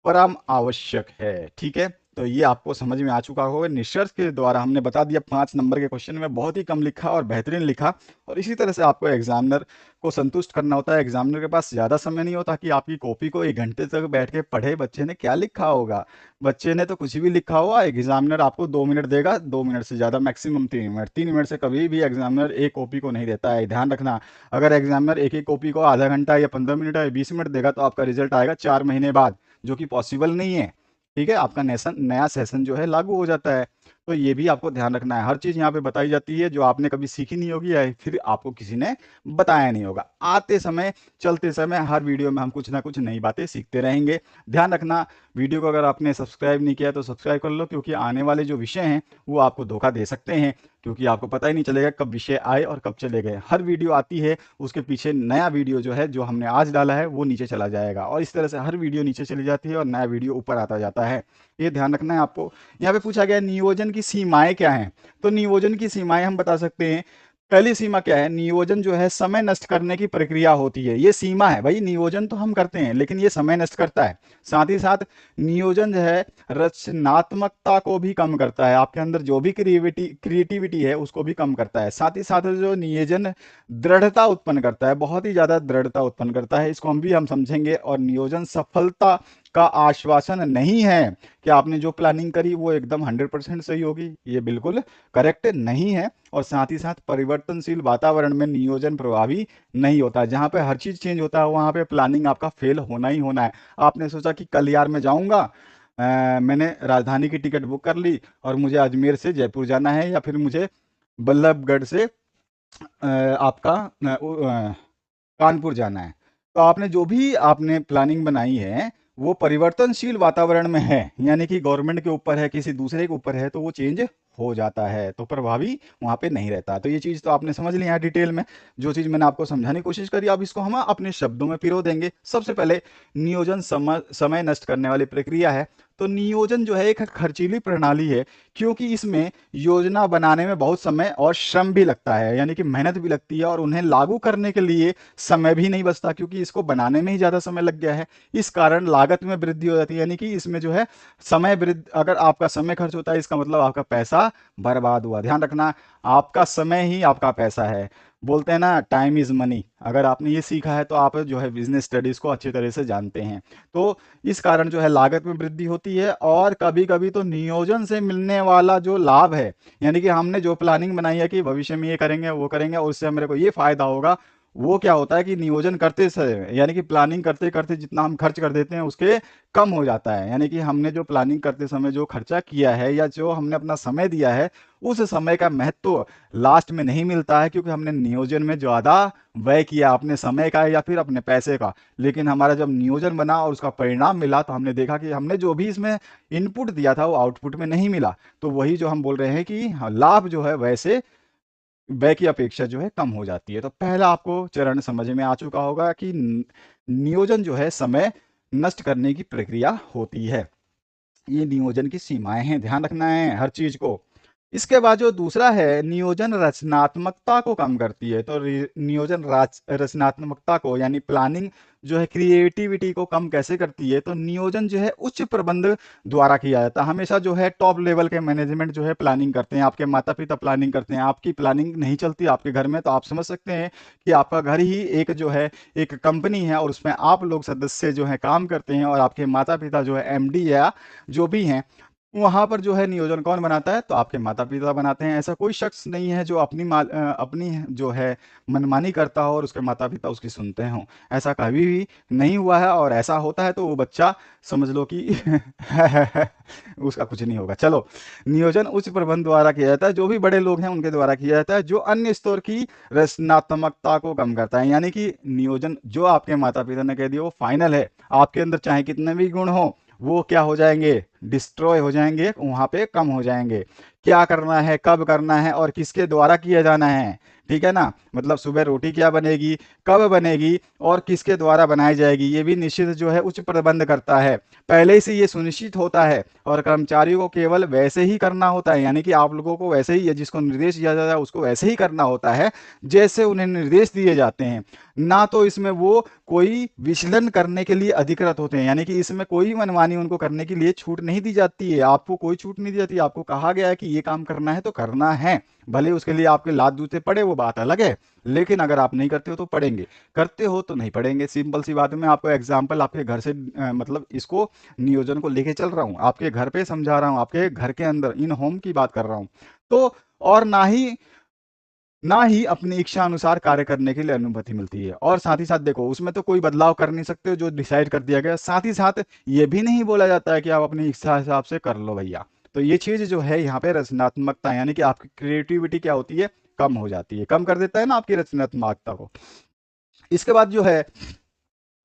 परम आवश्यक है। ठीक है, तो ये आपको समझ में आ चुका होगा। निष्कर्ष के द्वारा हमने बता दिया 5 नंबर के क्वेश्चन में बहुत ही कम लिखा और बेहतरीन लिखा। और इसी तरह से आपको एग्जामिनर को संतुष्ट करना होता है। एग्जामिनर के पास ज़्यादा समय नहीं होता कि आपकी कॉपी को 1 घंटे तक बैठ के पढ़े। बच्चे ने क्या लिखा होगा, बच्चे ने तो कुछ भी लिखा होगा। एग्जामिनर आपको 2 मिनट देगा, 2 मिनट से ज़्यादा मैक्सिमम 3 मिनट, 3 मिनट से कभी भी एग्जामिनर एक कॉपी को नहीं देता है, ध्यान रखना। अगर एग्जामिनर एक ही कॉपी को आधा घंटा या 15 मिनट या 20 मिनट देगा तो आपका रिजल्ट आएगा 4 महीने बाद, जो कि पॉसिबल नहीं है। ठीक है, आपका नया सेशन जो है लागू हो जाता है। तो ये भी आपको ध्यान रखना है। हर चीज़ यहाँ पे बताई जाती है जो आपने कभी सीखी नहीं होगी या फिर आपको किसी ने बताया नहीं होगा। आते समय, चलते समय हर वीडियो में हम कुछ ना कुछ नई बातें सीखते रहेंगे। ध्यान रखना, वीडियो को अगर आपने सब्सक्राइब नहीं किया तो सब्सक्राइब कर लो, क्योंकि आने वाले जो विषय हैं वो आपको धोखा दे सकते हैं, क्योंकि आपको पता ही नहीं चलेगा कब विषय आए और कब चले गए। हर वीडियो आती है, उसके पीछे नया वीडियो जो है, जो हमने आज डाला है वो नीचे चला जाएगा, और इस तरह से हर वीडियो नीचे चली जाती है और नया वीडियो ऊपर आता जाता है। ये ध्यान रखना है आपको। यहाँ पे पूछा गया नियोजन की सीमाएं क्या हैं। तो नियोजन की सीमाएं हम बता सकते हैं। पहली सीमा क्या है, नियोजन जो है समय नष्ट करने की प्रक्रिया होती है। ये सीमा है भाई, नियोजन तो हम करते हैं लेकिन ये समय नष्ट करता है। साथ ही साथ नियोजन जो है रचनात्मकता को भी कम करता है, आपके अंदर जो भी क्रिएटिविटी है उसको भी कम करता है। साथ ही साथ जो नियोजन दृढ़ता उत्पन्न करता है, बहुत ही ज्यादा दृढ़ता उत्पन्न करता है, इसको हम समझेंगे। और नियोजन सफलता का आश्वासन नहीं है कि आपने जो प्लानिंग करी वो एकदम 100% सही होगी, ये बिल्कुल करेक्ट नहीं है। और साथ ही साथ परिवर्तनशील वातावरण में नियोजन प्रभावी नहीं होता। जहाँ पे हर चीज चेंज होता है वहाँ पे प्लानिंग आपका फेल होना ही होना है। आपने सोचा कि कल यार मैं जाऊंगा, मैंने राजधानी की टिकट बुक कर ली और मुझे अजमेर से जयपुर जाना है, या फिर मुझे बल्लभगढ़ से आपका कानपुर जाना है। तो आपने जो भी आपने प्लानिंग बनाई है वो परिवर्तनशील वातावरण में है, यानी कि गवर्नमेंट के ऊपर है, किसी दूसरे के ऊपर है, तो वो चेंज हो जाता है, तो प्रभावी वहां पे नहीं रहता। तो ये चीज तो आपने समझ लिया है डिटेल में। जो चीज मैंने आपको समझाने की कोशिश करी, अब इसको हम अपने शब्दों में पिरो देंगे। सबसे पहले, नियोजन समय नष्ट करने वाली प्रक्रिया है। तो नियोजन जो है एक खर्चीली प्रणाली है, क्योंकि इसमें योजना बनाने में बहुत समय और श्रम भी लगता है, यानी कि मेहनत भी लगती है, और उन्हें लागू करने के लिए समय भी नहीं बचता, क्योंकि इसको बनाने में ही ज़्यादा समय लग गया है। इस कारण लागत में वृद्धि हो जाती है, यानी कि इसमें जो है समय वृद्धि, अगर आपका समय खर्च होता है इसका मतलब आपका पैसा बर्बाद हुआ। ध्यान रखना, आपका समय ही आपका पैसा है। बोलते हैं ना, टाइम इज मनी। अगर आपने ये सीखा है तो आप जो है बिजनेस स्टडीज को अच्छी तरह से जानते हैं। तो इस कारण जो है लागत में वृद्धि होती है, और कभी कभी तो नियोजन से मिलने वाला जो लाभ है, यानी कि हमने जो प्लानिंग बनाई है कि भविष्य में ये करेंगे वो करेंगे और उससे मेरे को ये फायदा होगा, वो क्या होता है कि नियोजन करते समय, यानी कि प्लानिंग करते करते जितना हम खर्च कर देते हैं उसके कम हो जाता है। यानी कि हमने जो प्लानिंग करते समय जो खर्चा किया है या जो हमने अपना समय दिया है, उस समय का महत्व लास्ट में नहीं मिलता है, क्योंकि हमने नियोजन में ज्यादा व्यय किया अपने समय का या फिर अपने पैसे का। लेकिन हमारा जब नियोजन बना और उसका परिणाम मिला तो हमने देखा कि हमने जो भी इसमें इनपुट दिया था वो आउटपुट में नहीं मिला। तो वही जो हम बोल रहे हैं कि लाभ जो है वैसे व्यय की अपेक्षा जो है कम हो जाती है। तो पहला आपको चरण समझ में आ चुका होगा कि नियोजन जो है समय नष्ट करने की प्रक्रिया होती है। ये नियोजन की सीमाएं हैं, ध्यान रखना है हर चीज को। इसके बाद जो दूसरा है, नियोजन रचनात्मकता को कम करती है। तो नियोजन रचनात्मकता को, यानी प्लानिंग जो है क्रिएटिविटी को कम कैसे करती है। तो नियोजन जो है उच्च प्रबंध द्वारा किया जाता है। हमेशा जो है टॉप लेवल के मैनेजमेंट जो है प्लानिंग करते हैं, आपके माता पिता प्लानिंग करते हैं। आपकी प्लानिंग नहीं चलती आपके घर में, तो आप समझ सकते हैं कि आपका घर ही एक जो है एक कंपनी है, और उसमें आप लोग सदस्य जो है काम करते हैं, और आपके माता पिता जो है एमडी या जो भी हैं, वहां पर जो है नियोजन कौन बनाता है, तो आपके माता पिता बनाते हैं। ऐसा कोई शख्स नहीं है जो अपनी जो है मनमानी करता हो और उसके माता पिता उसकी सुनते हों। ऐसा कभी भी नहीं हुआ है, और ऐसा होता है तो वो बच्चा समझ लो कि उसका कुछ नहीं होगा। चलो, नियोजन उच्च प्रबंध द्वारा किया जाता है, जो भी बड़े लोग हैं उनके द्वारा किया जाता है, जो अन्य स्तर की रचनात्मकता को कम करता है। यानी कि नियोजन जो आपके माता पिता ने कह दिया वो फाइनल है, आपके अंदर चाहे कितने भी गुण हो वो क्या हो जाएंगे, डिस्ट्रॉय हो जाएंगे, वहां पे कम हो जाएंगे। क्या करना है, कब करना है और किसके द्वारा किया जाना है, ठीक है ना। मतलब सुबह रोटी क्या बनेगी, कब बनेगी और किसके द्वारा बनाई जाएगी, ये भी निश्चित जो है उच्च प्रबंध करता है। पहले से ये सुनिश्चित होता है और कर्मचारियों को केवल वैसे ही करना होता है, यानी कि आप लोगों को वैसे ही, जिसको निर्देश दिया जाता है उसको वैसे ही करना होता है जैसे उन्हें निर्देश दिए जाते हैं। ना तो इसमें वो कोई विचलन करने के लिए अधिकृत होते हैं, यानी कि इसमें कोई मनमानी उनको करने के लिए छूट नहीं दी जाती है। आपको कोई छूट नहीं दी जाती, आपको कहा गया है कि ये काम करना है तो करना है। भले उसके लिए आपके लात जूते पड़े वो बात अलग है, लेकिन अगर आप नहीं करते हो तो पड़ेंगे, करते हो तो नहीं पड़ेंगे। सिंपल सी बात है। मैं आपको एग्जांपल आपके घर से मतलब इसको नियोजन को लेके चल रहा हूँ, आपके घर पे समझा रहा हूँ, आपके घर के अंदर इन होम की बात कर रहा हूँ। तो और ना ही अपनी इच्छा अनुसार कार्य करने के लिए अनुमति मिलती है। और साथ ही साथ देखो, उसमें तो कोई बदलाव कर नहीं सकते हो जो डिसाइड कर दिया गया। साथ ही साथ ये भी नहीं बोला जाता है कि आप अपनी इच्छा हिसाब से कर लो भैया। तो ये चीज जो है यहाँ पे रचनात्मकता, यानी कि आपकी क्रिएटिविटी क्या होती है, कम हो जाती है, कम कर देता है ना आपकी रचनात्मकता को। इसके बाद जो है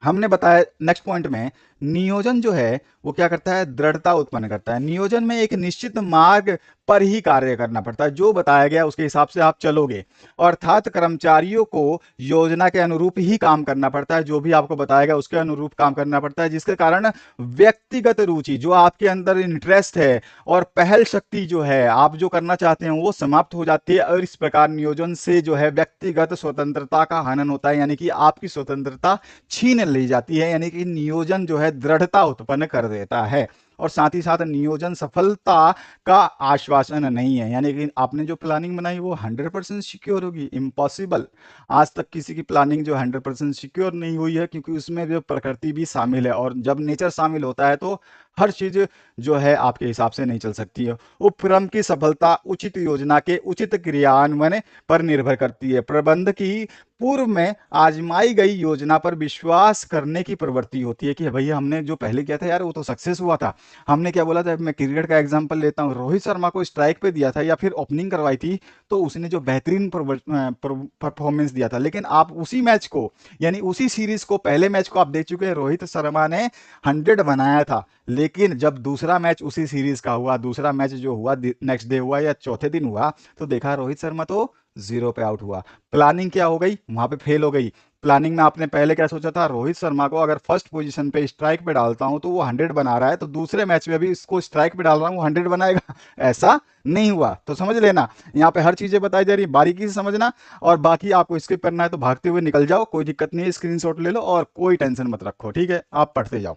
हमने बताया नेक्स्ट पॉइंट में, नियोजन जो है वो क्या करता है, दृढ़ता उत्पन्न करता है। नियोजन में एक निश्चित मार्ग पर ही कार्य करना पड़ता है, जो बताया गया उसके हिसाब से आप चलोगे। अर्थात कर्मचारियों को योजना के अनुरूप ही काम करना पड़ता है, जो भी आपको बताया गया उसके अनुरूप काम करना पड़ता है, जिसके कारण व्यक्तिगत रुचि, जो आपके अंदर इंटरेस्ट है और पहल शक्ति जो है, आप जो करना चाहते हैं वो समाप्त हो जाती है। और इस प्रकार नियोजन से जो है व्यक्तिगत स्वतंत्रता का हनन होता है, यानी कि आपकी स्वतंत्रता छीन ली जाती है। यानी कि नियोजन जो है दृढ़ता उत्पन्न कर देता है। और साथ ही साथ नियोजन सफलता का आश्वासन नहीं है, यानी कि आपने जो प्लानिंग बनाई वो 100% सिक्योर होगी, इम्पॉसिबल। आज तक किसी की प्लानिंग जो 100% सिक्योर नहीं हुई है, क्योंकि उसमें जो प्रकृति भी शामिल है, और जब नेचर शामिल होता है तो हर चीज जो है आपके हिसाब से नहीं चल सकती है। उपक्रम की सफलता उचित योजना के उचित क्रियान्वयन पर निर्भर करती है। प्रबंध की पूर्व में आजमाई गई योजना पर विश्वास करने की प्रवृत्ति होती है कि भैया हमने जो पहले किया था यार वो तो सक्सेस हुआ था। हमने क्या बोला था, मैं क्रिकेट का एग्जांपल लेता हूँ, रोहित शर्मा को स्ट्राइक पे दिया था या फिर ओपनिंग करवाई थी, तो उसने जो बेहतरीन परफॉर्मेंस दिया था। लेकिन आप उसी मैच को, यानी उसी सीरीज को, पहले मैच को आप देख चुके हैं, रोहित शर्मा ने 100 बनाया था। लेकिन जब दूसरा मैच उसी सीरीज का हुआ, दूसरा मैच जो हुआ नेक्स्ट डे हुआ या चौथे दिन हुआ, तो देखा रोहित शर्मा तो 0 पे आउट हुआ। प्लानिंग क्या हो गई, वहां पे फेल हो गई। प्लानिंग में आपने पहले क्या सोचा था, रोहित शर्मा को अगर फर्स्ट पोजीशन पे स्ट्राइक पे डालता हूं तो वो 100 बना रहा है, तो दूसरे मैच में भी इसको स्ट्राइक पे डाल रहा हूं वो 100 बनाएगा। ऐसा नहीं हुआ। तो समझ लेना, यहाँ पे हर चीजें बताई जा रही है, बारीकी से समझना। और बाकी आपको स्किप करना है तो भागते हुए निकल जाओ, कोई दिक्कत नहीं है, स्क्रीनशॉट ले लो और कोई टेंशन मत रखो, ठीक है, आप पढ़ते जाओ।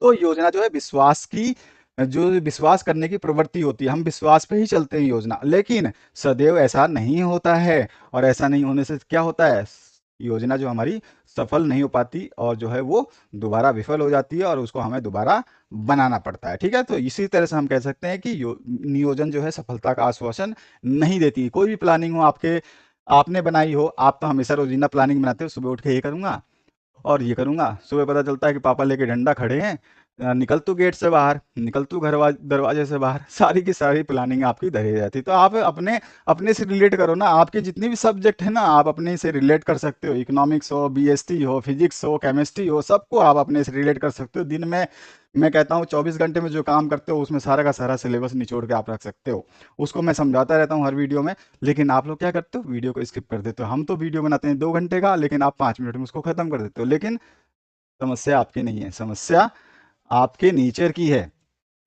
तो योजना जो है विश्वास की, जो विश्वास करने की प्रवृत्ति होती है, हम विश्वास पे ही चलते हैं योजना। लेकिन सदैव ऐसा नहीं होता है, और ऐसा नहीं होने से क्या होता है, योजना जो हमारी सफल नहीं हो पाती और जो है वो दोबारा विफल हो जाती है और उसको हमें दोबारा बनाना पड़ता है। ठीक है, तो इसी तरह से हम कह सकते हैं कि नियोजन जो है सफलता का आश्वासन नहीं देती। कोई भी प्लानिंग हो आपके, आपने बनाई हो, आप तो हमेशा रोजीना प्लानिंग बनाते हो, सुबह उठ के ये करूंगा और ये करूंगा। सुबह पता चलता है कि पापा लेके डंडा खड़े हैं, निकल तू गेट से बाहर, निकल तू दरवाजे से बाहर, सारी की सारी प्लानिंग आपकी धरी रहती। तो आप अपने अपने से रिलेट करो ना, आपके जितने भी सब्जेक्ट है ना आप अपने से रिलेट कर सकते हो। इकोनॉमिक्स हो, बीएसटी हो, फिजिक्स हो, केमिस्ट्री हो, सबको आप अपने से रिलेट कर सकते हो। दिन में मैं कहता हूँ 24 घंटे में जो काम करते हो उसमें सारा का सारा सिलेबस निचोड़ के आप रख सकते हो। उसको मैं समझाता रहता हूँ हर वीडियो में। लेकिन आप लोग क्या करते हो, वीडियो को स्किप कर देते हो। हम तो वीडियो बनाते हैं 2 घंटे का, लेकिन आप 5 मिनट में उसको खत्म कर देते हो। लेकिन समस्या आपकी नहीं है, समस्या आपके नेचर की है।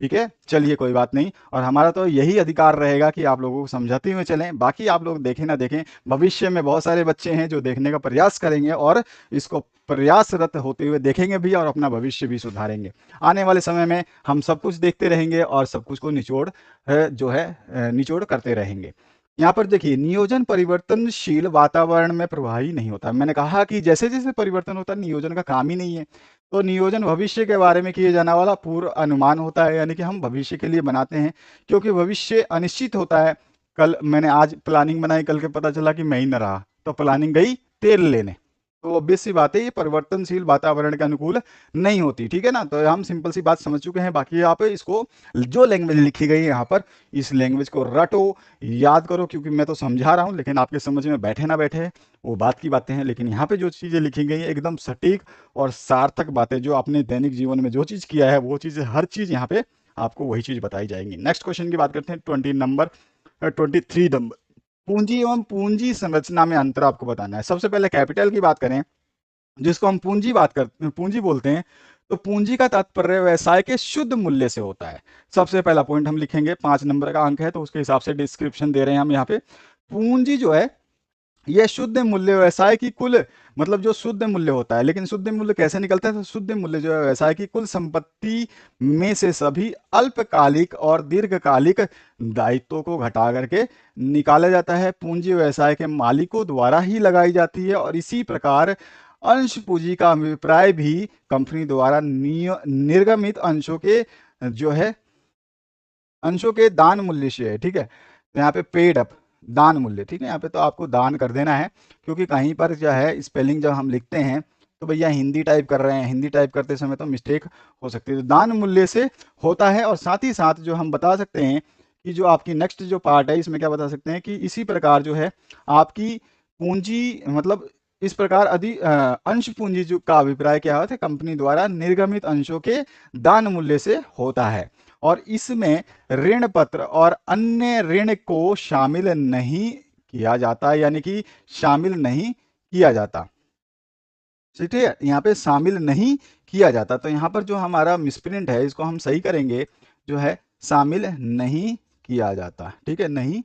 ठीक है, चलिए कोई बात नहीं। और हमारा तो यही अधिकार रहेगा कि आप लोगों को समझाते हुए चलें। बाकी आप लोग देखें ना देखें, भविष्य में बहुत सारे बच्चे हैं जो देखने का प्रयास करेंगे और इसको प्रयासरत होते हुए देखेंगे भी और अपना भविष्य भी सुधारेंगे। आने वाले समय में हम सब कुछ देखते रहेंगे और सब कुछ को निचोड़ जो है निचोड़ करते रहेंगे। यहाँ पर देखिए, नियोजन परिवर्तनशील वातावरण में प्रभावी नहीं होता। मैंने कहा कि जैसे जैसे परिवर्तन होता है, नियोजन का काम ही नहीं है। तो नियोजन भविष्य के बारे में किए जाने वाला पूर्व अनुमान होता है, यानी कि हम भविष्य के लिए बनाते हैं, क्योंकि भविष्य अनिश्चित होता है। कल मैंने आज प्लानिंग बनाई, कल के पता चला कि मैं ही न रहा, तो प्लानिंग गई तेल लेने। तो ऑब्वियस सी बात है, ये परिवर्तनशील वातावरण के अनुकूल नहीं होती। ठीक है ना, तो हम सिंपल सी बात समझ चुके हैं। बाकी यहाँ पे इसको, जो लैंग्वेज लिखी गई है यहाँ पर, इस लैंग्वेज को रटो, याद करो, क्योंकि मैं तो समझा रहा हूँ लेकिन आपके समझ में बैठे ना बैठे वो बात की बातें हैं। लेकिन यहाँ पे जो चीज़ें लिखी गई हैं एकदम सटीक और सार्थक बातें, जो आपने दैनिक जीवन में जो चीज़ किया है वो चीज़ें, हर चीज़ यहाँ पे आपको वही चीज़ बताई जाएंगी। नेक्स्ट क्वेश्चन की बात करते हैं, 23 नंबर। पूंजी एवं पूंजी संरचना में अंतर आपको बताना है। सबसे पहले कैपिटल की बात करें, जिसको हम पूंजी बोलते हैं, तो पूंजी का तात्पर्य व्यवसाय के शुद्ध मूल्य से होता है। सबसे पहला पॉइंट हम लिखेंगे, 5 नंबर का अंक है तो उसके हिसाब से डिस्क्रिप्शन दे रहे हैं हम यहाँ पे। पूंजी जो है ये शुद्ध मूल्य व्यवसाय की कुल, मतलब जो शुद्ध मूल्य होता है, लेकिन शुद्ध मूल्य कैसे निकलता है, तो शुद्ध मूल्य जो है व्यवसाय की कुल संपत्ति में से सभी अल्पकालिक और दीर्घकालिक दायित्वों को घटा करके निकाला जाता है। पूंजी व्यवसाय के मालिकों द्वारा ही लगाई जाती है और इसी प्रकार अंश पूंजी का अभिप्राय भी कंपनी द्वारा निर्गमित अंशों के जो है अंशों के दान मूल्य से है। ठीक है, तो यहाँ पे पेड अप दान मूल्य, ठीक है, यहाँ पे तो आपको दान कर देना है, क्योंकि कहीं पर जो है स्पेलिंग जब हम लिखते हैं तो भैया हिंदी टाइप कर रहे हैं, हिंदी टाइप करते समय तो मिस्टेक हो सकती है, तो दान मूल्य से होता है। और साथ ही साथ जो हम बता सकते हैं कि जो आपकी नेक्स्ट जो पार्ट है इसमें क्या बता सकते हैं कि इसी प्रकार जो है आपकी पूंजी, मतलब इस प्रकार अंश पूंजी जो का अभिप्राय क्या होता है, कंपनी द्वारा निर्गमित अंशों के दान मूल्य से होता है। और इसमें ऋण पत्र और अन्य ऋण को शामिल नहीं किया जाता, यानी कि शामिल नहीं किया जाता। ठीक है, यहाँ पे शामिल नहीं किया जाता, तो यहाँ पर जो हमारा मिसप्रिंट है इसको हम सही करेंगे, जो है शामिल नहीं किया जाता। ठीक है, नहीं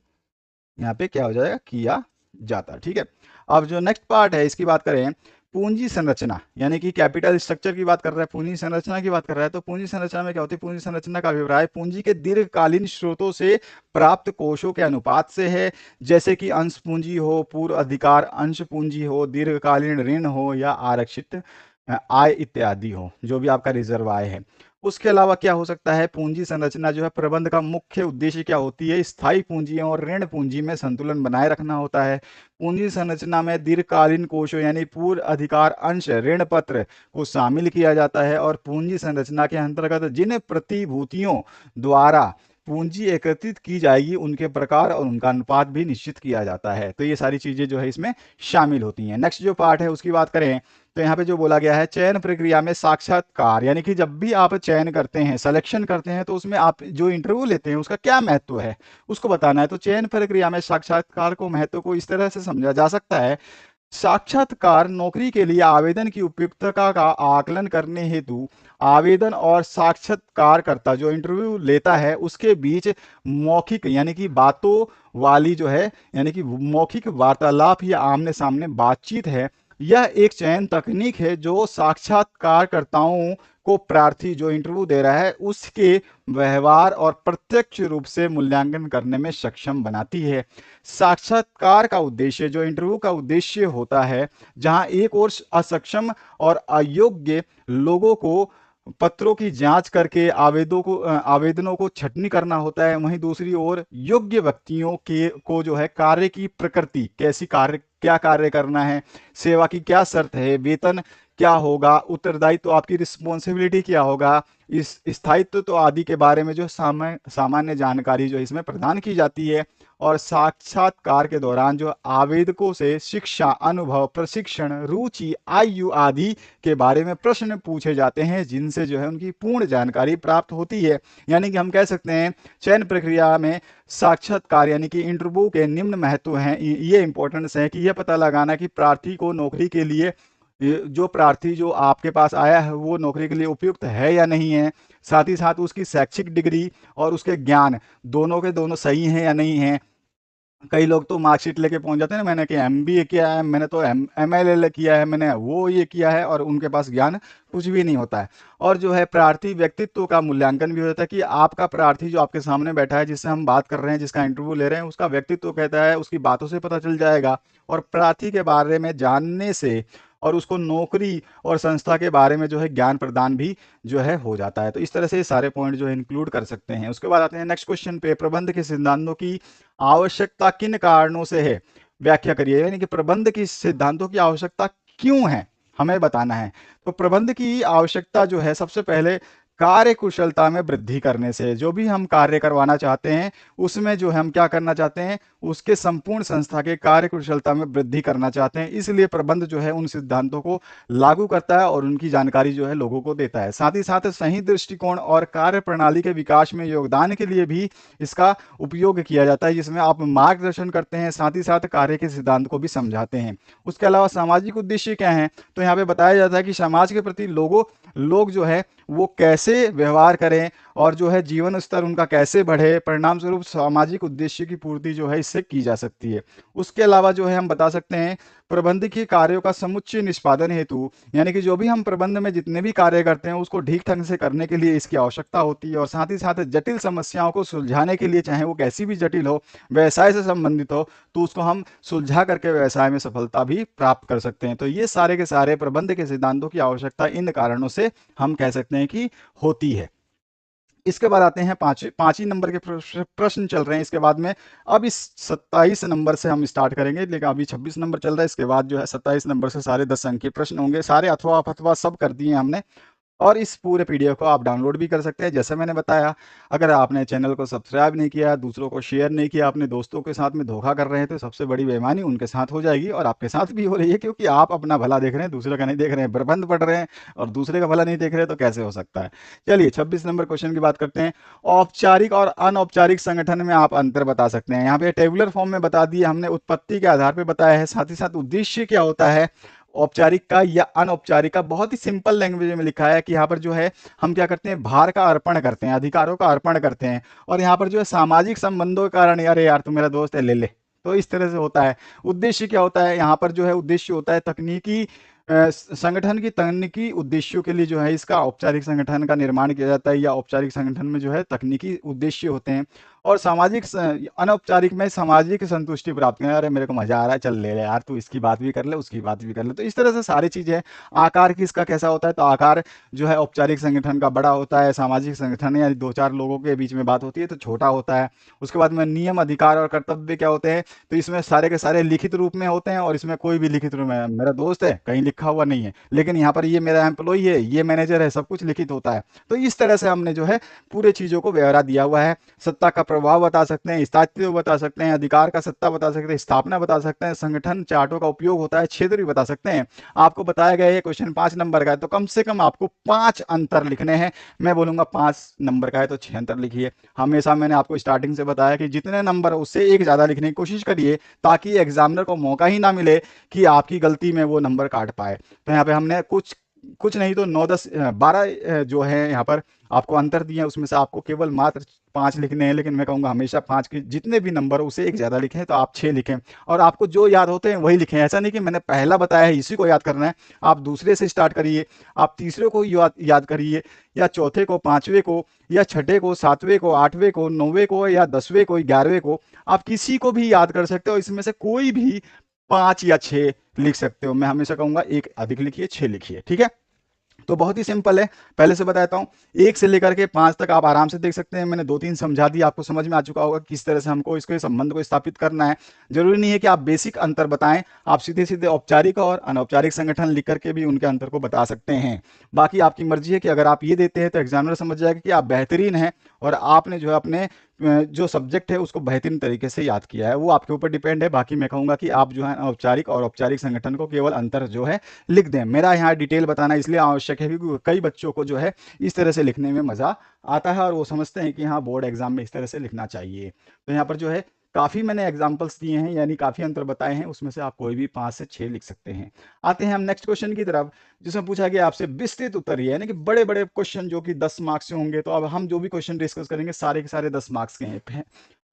यहाँ पे क्या हो जाएगा, किया जाता। ठीक है, अब जो नेक्स्ट पार्ट है इसकी बात करें, पूंजी संरचना, यानी कि कैपिटल स्ट्रक्चर की बात कर रहा है, पूंजी संरचना की बात कर रहा है। तो पूंजी संरचना में क्या होती है, पूंजी संरचना का अभिप्राय पूंजी के दीर्घकालीन स्रोतों से प्राप्त कोषों के अनुपात से है, जैसे कि अंश पूंजी हो, पूर्व अधिकार अंश पूंजी हो, दीर्घकालीन ऋण हो या आरक्षित आय इत्यादि हो, जो भी आपका रिजर्व आय है। उसके अलावा क्या हो सकता है, पूंजी संरचना जो है प्रबंध का मुख्य उद्देश्य क्या होती है, स्थायी पूंजियों और ऋण पूंजी में संतुलन बनाए रखना होता है। पूंजी संरचना में दीर्घकालीन कोषों यानी पूर्व अधिकार अंश ऋण पत्र को शामिल किया जाता है और पूंजी संरचना के अंतर्गत जिन प्रतिभूतियों द्वारा पूंजी एकत्रित की जाएगी उनके प्रकार और उनका अनुपात भी निश्चित किया जाता है। तो ये सारी चीजें जो है इसमें शामिल होती हैं। नेक्स्ट जो पार्ट है उसकी बात करें तो यहाँ पे जो बोला गया है, चयन प्रक्रिया में साक्षात्कार, यानी कि जब भी आप चयन करते हैं, सिलेक्शन करते हैं, तो उसमें आप जो इंटरव्यू लेते हैं उसका क्या महत्व है उसको बताना है। तो चयन प्रक्रिया में साक्षात्कार को महत्व को इस तरह से समझा जा सकता है, साक्षात्कार नौकरी के लिए आवेदन की उपयुक्तता का आकलन करने हेतु आवेदन और साक्षात्कारकर्ता जो इंटरव्यू लेता है उसके बीच मौखिक, यानी कि बातों वाली जो है, यानी कि मौखिक वार्तालाप या आमने सामने बातचीत है। यह एक चयन तकनीक है जो साक्षात्कारकर्ताओं को प्रार्थी जो इंटरव्यू दे रहा है उसके व्यवहार और प्रत्यक्ष रूप से मूल्यांकन करने में सक्षम बनाती है। साक्षात्कार का उद्देश्य, जो इंटरव्यू का उद्देश्य होता है, जहां एक और असक्षम और अयोग्य लोगों को पत्रों की जांच करके आवेदनों को छटनी करना होता है, वहीं दूसरी ओर योग्य व्यक्तियों के को जो है कार्य की प्रकृति, कैसी कार्य, क्या कार्य करना है, सेवा की क्या शर्त है, वेतन क्या होगा, उत्तरदायित्व तो आपकी रिस्पॉन्सिबिलिटी क्या होगा, इस स्थायित्व तो आदि के बारे में जो सामान्य जानकारी जो इसमें प्रदान की जाती है। और साक्षात्कार के दौरान जो आवेदकों से शिक्षा, अनुभव, प्रशिक्षण, रुचि, आयु आदि के बारे में प्रश्न पूछे जाते हैं, जिनसे जो है उनकी पूर्ण जानकारी प्राप्त होती है। यानी कि हम कह सकते हैं चयन प्रक्रिया में साक्षात्कार यानी कि इंटरव्यू के निम्न महत्व हैं, ये इंपॉर्टेंस है कि यह पता लगाना कि प्रार्थी को नौकरी के लिए, जो प्रार्थी जो आपके पास आया है वो नौकरी के लिए उपयुक्त है या नहीं है, साथ ही साथ उसकी शैक्षिक डिग्री और उसके ज्ञान दोनों के दोनों सही हैं या नहीं हैं। कई लोग तो मार्कशीट लेके पहुंच जाते हैं ना, मैंने कि एमबीए किया है, मैंने तो एमएलएल किया है, मैंने वो ये किया है, और उनके पास ज्ञान कुछ भी नहीं होता है। और जो है प्रार्थी व्यक्तित्व का मूल्यांकन भी होता है कि आपका प्रार्थी जो आपके सामने बैठा है, जिससे हम बात कर रहे हैं, जिसका इंटरव्यू ले रहे हैं, उसका व्यक्तित्व कहता है, उसकी बातों से पता चल जाएगा। और प्रार्थी के बारे में जानने से और उसको नौकरी और संस्था के बारे में जो है ज्ञान प्रदान भी जो है हो जाता है। तो इस तरह से सारे पॉइंट जो है इंक्लूड कर सकते हैं। उसके बाद आते हैं नेक्स्ट क्वेश्चन पे, प्रबंध के सिद्धांतों की आवश्यकता किन कारणों से है, व्याख्या करिए। यानी कि प्रबंध की सिद्धांतों की आवश्यकता क्यों है, हमें बताना है। तो प्रबंध की आवश्यकता जो है, सबसे पहले कार्य कुशलता में वृद्धि करने से। जो भी हम कार्य करवाना चाहते हैं उसमें जो है हम क्या करना चाहते हैं, उसके संपूर्ण संस्था के कार्य कुशलता में वृद्धि करना चाहते हैं। इसलिए प्रबंध जो है उन सिद्धांतों को लागू करता है और उनकी जानकारी जो है लोगों को देता है। साथ ही साथ सही दृष्टिकोण और कार्य प्रणाली के विकास में योगदान के लिए भी इसका उपयोग किया जाता है, जिसमें आप मार्गदर्शन करते हैं, साथ ही साथ कार्य के सिद्धांत को भी समझाते हैं। उसके अलावा सामाजिक उद्देश्य क्या है, तो यहाँ पे बताया जाता है कि समाज के प्रति लोग जो है वो कैसे व्यवहार करें और जो है जीवन स्तर उनका कैसे बढ़े, परिणाम स्वरूप सामाजिक उद्देश्य की पूर्ति जो है इससे की जा सकती है। उसके अलावा जो है हम बता सकते हैं प्रबंधकीय कार्यों का समुच्चय निष्पादन हेतु, यानी कि जो भी हम प्रबंध में जितने भी कार्य करते हैं उसको ठीक ढंग से करने के लिए इसकी आवश्यकता होती है। और साथ ही साथ जटिल समस्याओं को सुलझाने के लिए, चाहे वो कैसी भी जटिल हो, व्यवसाय से संबंधित हो, तो उसको हम सुलझा करके व्यवसाय में सफलता भी प्राप्त कर सकते हैं। तो ये सारे के सारे प्रबंध के सिद्धांतों की आवश्यकता इन कारणों से हम कह सकते हैं कि होती है। इसके बाद आते हैं पांच ही नंबर के प्रश्न चल रहे हैं इसके बाद में। अब इस 27 नंबर से हम स्टार्ट करेंगे, लेकिन अभी 26 नंबर चल रहा है। इसके बाद जो है 27 नंबर से सारे 10 अंक के प्रश्न होंगे। सारे अथवा अथवा सब कर दिए हमने, और इस पूरे पीडीएफ को आप डाउनलोड भी कर सकते हैं। जैसे मैंने बताया, अगर आपने चैनल को सब्सक्राइब नहीं किया, दूसरों को शेयर नहीं किया, अपने दोस्तों के साथ में धोखा कर रहे हैं, तो सबसे बड़ी बेईमानी उनके साथ हो जाएगी और आपके साथ भी हो रही है, क्योंकि आप अपना भला देख रहे हैं, दूसरे का नहीं देख रहे हैं। प्रबंध पढ़ रहे हैं और दूसरे का भला नहीं देख रहे हैं, तो कैसे हो सकता है। चलिए 26 नंबर क्वेश्चन की बात करते हैं। औपचारिक और अनौपचारिक संगठन में आप अंतर बता सकते हैं। यहाँ पे टेबुलर फॉर्म में बता दिए हमने, उत्पत्ति के आधार पर बताया है, साथ ही साथ उद्देश्य क्या होता है औपचारिक का या अनौपचारिक का, बहुत ही सिंपल लैंग्वेज में लिखा है कि यहाँ पर जो है हम क्या करते हैं, भार का अर्पण करते हैं, अधिकारों का अर्पण करते हैं। और यहाँ पर जो है सामाजिक संबंधों के कारण, अरे यार तू मेरा दोस्त है ले ले, तो इस तरह से होता है। उद्देश्य क्या होता है, यहाँ पर जो है उद्देश्य होता है तकनीकी संगठन की तकनीकी उद्देश्यों के लिए जो है इसका औपचारिक संगठन का निर्माण किया जाता है, या औपचारिक संगठन में जो है तकनीकी उद्देश्य होते हैं। और सामाजिक अनौपचारिक में सामाजिक संतुष्टि प्राप्त करें, अरे मेरे को मजा आ रहा है, चल ले ले यार, तू इसकी बात भी कर ले उसकी बात भी कर ले, तो इस तरह से सारी चीजें। आकार किसका कैसा होता है, तो आकार जो है औपचारिक संगठन का बड़ा होता है, सामाजिक संगठन या 2-4 लोगों के बीच में बात होती है तो छोटा होता है। उसके बाद में नियम, अधिकार और कर्तव्य क्या होते हैं, तो इसमें सारे के सारे लिखित रूप में होते हैं, और इसमें कोई भी लिखित रूप में, मेरा दोस्त है कहीं लिखा हुआ नहीं है, लेकिन यहाँ पर ये मेरा एम्प्लॉई है, ये मैनेजर है, सब कुछ लिखित होता है। तो इस तरह से हमने जो है पूरे चीजों को ब्यौरा दिया हुआ है। सत्ता का प्रभाव बता सकते हैं, स्थायित्व बता सकते हैं, अधिकार का सत्ता बता सकते हैं, स्थापना बता सकते हैं, संगठन चार्टों का उपयोग होता है, क्षेत्र भी बता सकते हैं। आपको बताया गया है क्वेश्चन 5 नंबर का है, तो कम से कम आपको 5 अंतर लिखने हैं। मैं बोलूंगा 5 नंबर का है तो 6 अंतर लिखिए। हमेशा मैंने आपको स्टार्टिंग से बताया कि जितने नंबर उससे एक ज्यादा लिखने की कोशिश करिए, ताकि एग्जामिनर को मौका ही ना मिले कि आपकी गलती में वो नंबर काट पाए। तो यहाँ पे हमने कुछ कुछ नहीं तो 9, 10, 12 जो है यहाँ पर आपको अंतर दिए हैं, उसमें से आपको केवल मात्र 5 लिखने हैं। लेकिन मैं कहूँगा हमेशा 5 के जितने भी नंबर उसे एक ज़्यादा लिखें, तो आप 6 लिखें, और आपको जो याद होते हैं वही लिखें। ऐसा नहीं कि मैंने पहला बताया है इसी को याद करना है, आप दूसरे से स्टार्ट करिए, आप तीसरे को याद करिए, या चौथे को, पाँचवें को, या छठे को, सातवें को, आठवें को, 9वें को, या 10वें को, 11वें को, आप किसी को भी याद कर सकते हो। इसमें से कोई भी 5 या 6 लिख सकते हो। मैं हमेशा कहूँगा एक अधिक लिखिए, 6 लिखिए, ठीक है। तो बहुत ही सिंपल है, पहले से बताता हूँ। 1 से लेकर के 5 तक आप आराम से देख सकते हैं। मैंने 2-3 समझा दिया, आपको समझ में आ चुका होगा किस तरह से हमको इसके संबंध को स्थापित करना है। जरूरी नहीं है कि आप बेसिक अंतर बताएं, आप सीधे सीधे औपचारिक और अनौपचारिक संगठन लिख करके भी उनके अंतर को बता सकते हैं। बाकी आपकी मर्जी है कि अगर आप ये देते हैं तो एग्जामिनर समझ जाएगा कि आप बेहतरीन हैं और आपने जो है अपने जो सब्जेक्ट है उसको बेहतरीन तरीके से याद किया है। वो आपके ऊपर डिपेंड है। बाकी मैं कहूँगा कि आप जो है औपचारिक और औपचारिक संगठन को केवल अंतर जो है लिख दें। मेरा यहाँ डिटेल बताना इसलिए आवश्यक है क्योंकि कई बच्चों को जो है इस तरह से लिखने में मज़ा आता है और वो समझते हैं कि हाँ बोर्ड एग्जाम में इस तरह से लिखना चाहिए। तो यहाँ पर जो है काफ़ी मैंने एग्जाम्पल्स दिए हैं, यानी काफ़ी अंतर बताए हैं, उसमें से आप कोई भी 5 से 6 लिख सकते हैं। आते हैं हम नेक्स्ट क्वेश्चन की तरफ, जिसमें पूछा गया आपसे विस्तृत उत्तर, यानी कि बड़े बड़े क्वेश्चन जो कि 10 मार्क्स से होंगे। तो अब हम जो भी क्वेश्चन डिस्कस करेंगे सारे के सारे 10 मार्क्स के हैं।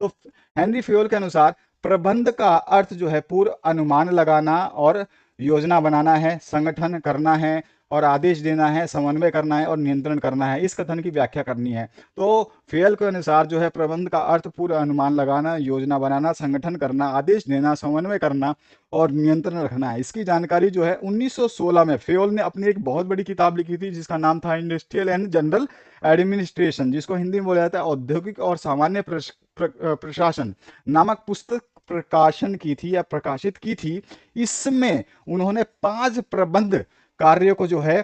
तो हेनरी फ्योल के अनुसार प्रबंध का अर्थ जो है पूर्व अनुमान लगाना और योजना बनाना है, संगठन करना है और आदेश देना है, समन्वय करना है और नियंत्रण करना है। इस कथन की व्याख्या करनी है। तो फेल के अनुसार जो है प्रबंध का अर्थ पूर्व अनुमान लगाना, योजना बनाना, संगठन करना, आदेश देना, समन्वय करना और नियंत्रण रखना है। इसकी जानकारी जो है 1916 में फेल ने अपनी एक बहुत बड़ी किताब लिखी थी जिसका नाम था इंडस्ट्रियल एंड जनरल एडमिनिस्ट्रेशन, जिसको हिंदी में बोला जाता है औद्योगिक और सामान्य प्रशासन नामक पुस्तक प्रकाशन की थी या प्रकाशित की थी। इसमें उन्होंने 5 प्रबंध कार्यों को जो है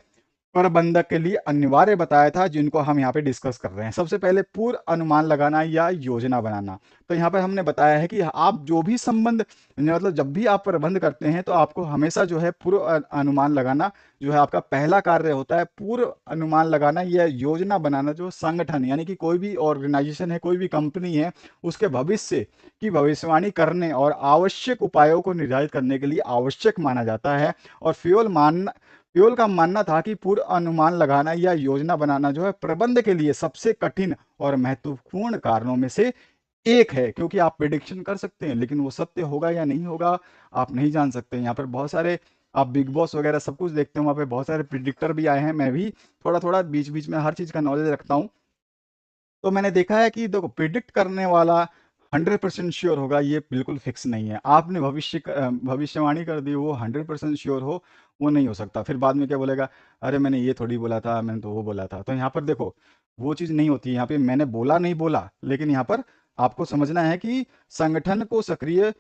प्रबंधक के लिए अनिवार्य बताया था, जिनको हम यहाँ पे डिस्कस कर रहे हैं। सबसे पहले पूर्व अनुमान लगाना या योजना बनाना। तो यहाँ पर हमने बताया है कि आप जो भी संबंध, मतलब जब भी आप प्रबंध करते हैं तो आपको हमेशा जो है पूर्व अनुमान लगाना जो है आपका पहला कार्य होता है। पूर्व अनुमान लगाना या योजना बनाना जो संगठन यानी कि कोई भी ऑर्गेनाइजेशन है, कोई भी कंपनी है, उसके भविष्य की भविष्यवाणी करने और आवश्यक उपायों को निर्धारित करने के लिए आवश्यक माना जाता है। और फ्योल का मानना था कि पूर्व अनुमान लगाना या योजना बनाना जो है प्रबंध के लिए सबसे कठिन और महत्वपूर्ण कारणों में से एक है, क्योंकि आप प्रिडिक्शन कर सकते हैं लेकिन वो सत्य होगा या नहीं होगा आप नहीं जान सकते। यहाँ पर बहुत सारे, आप बिग बॉस वगैरह सब कुछ देखते हैं, वहाँ पे बहुत सारे प्रिडिक्टर भी आए हैं। मैं भी थोड़ा थोड़ा बीच बीच में हर चीज़ का नॉलेज रखता हूँ। तो मैंने देखा है कि देखो, प्रिडिक्ट करने वाला 100% श्योर होगा ये बिल्कुल फिक्स नहीं है। आपने भविष्यवाणी कर दी, वो 100% श्योर हो, वो नहीं हो सकता। फिर बाद में क्या बोलेगा, अरे मैंने ये थोड़ी बोला था, मैंने तो वो बोला था। तो यहाँ पर देखो, वो चीज़ नहीं होती है। यहाँ पे मैंने बोला नहीं बोला, लेकिन यहाँ पर आपको समझना है कि संगठन को सक्रिय,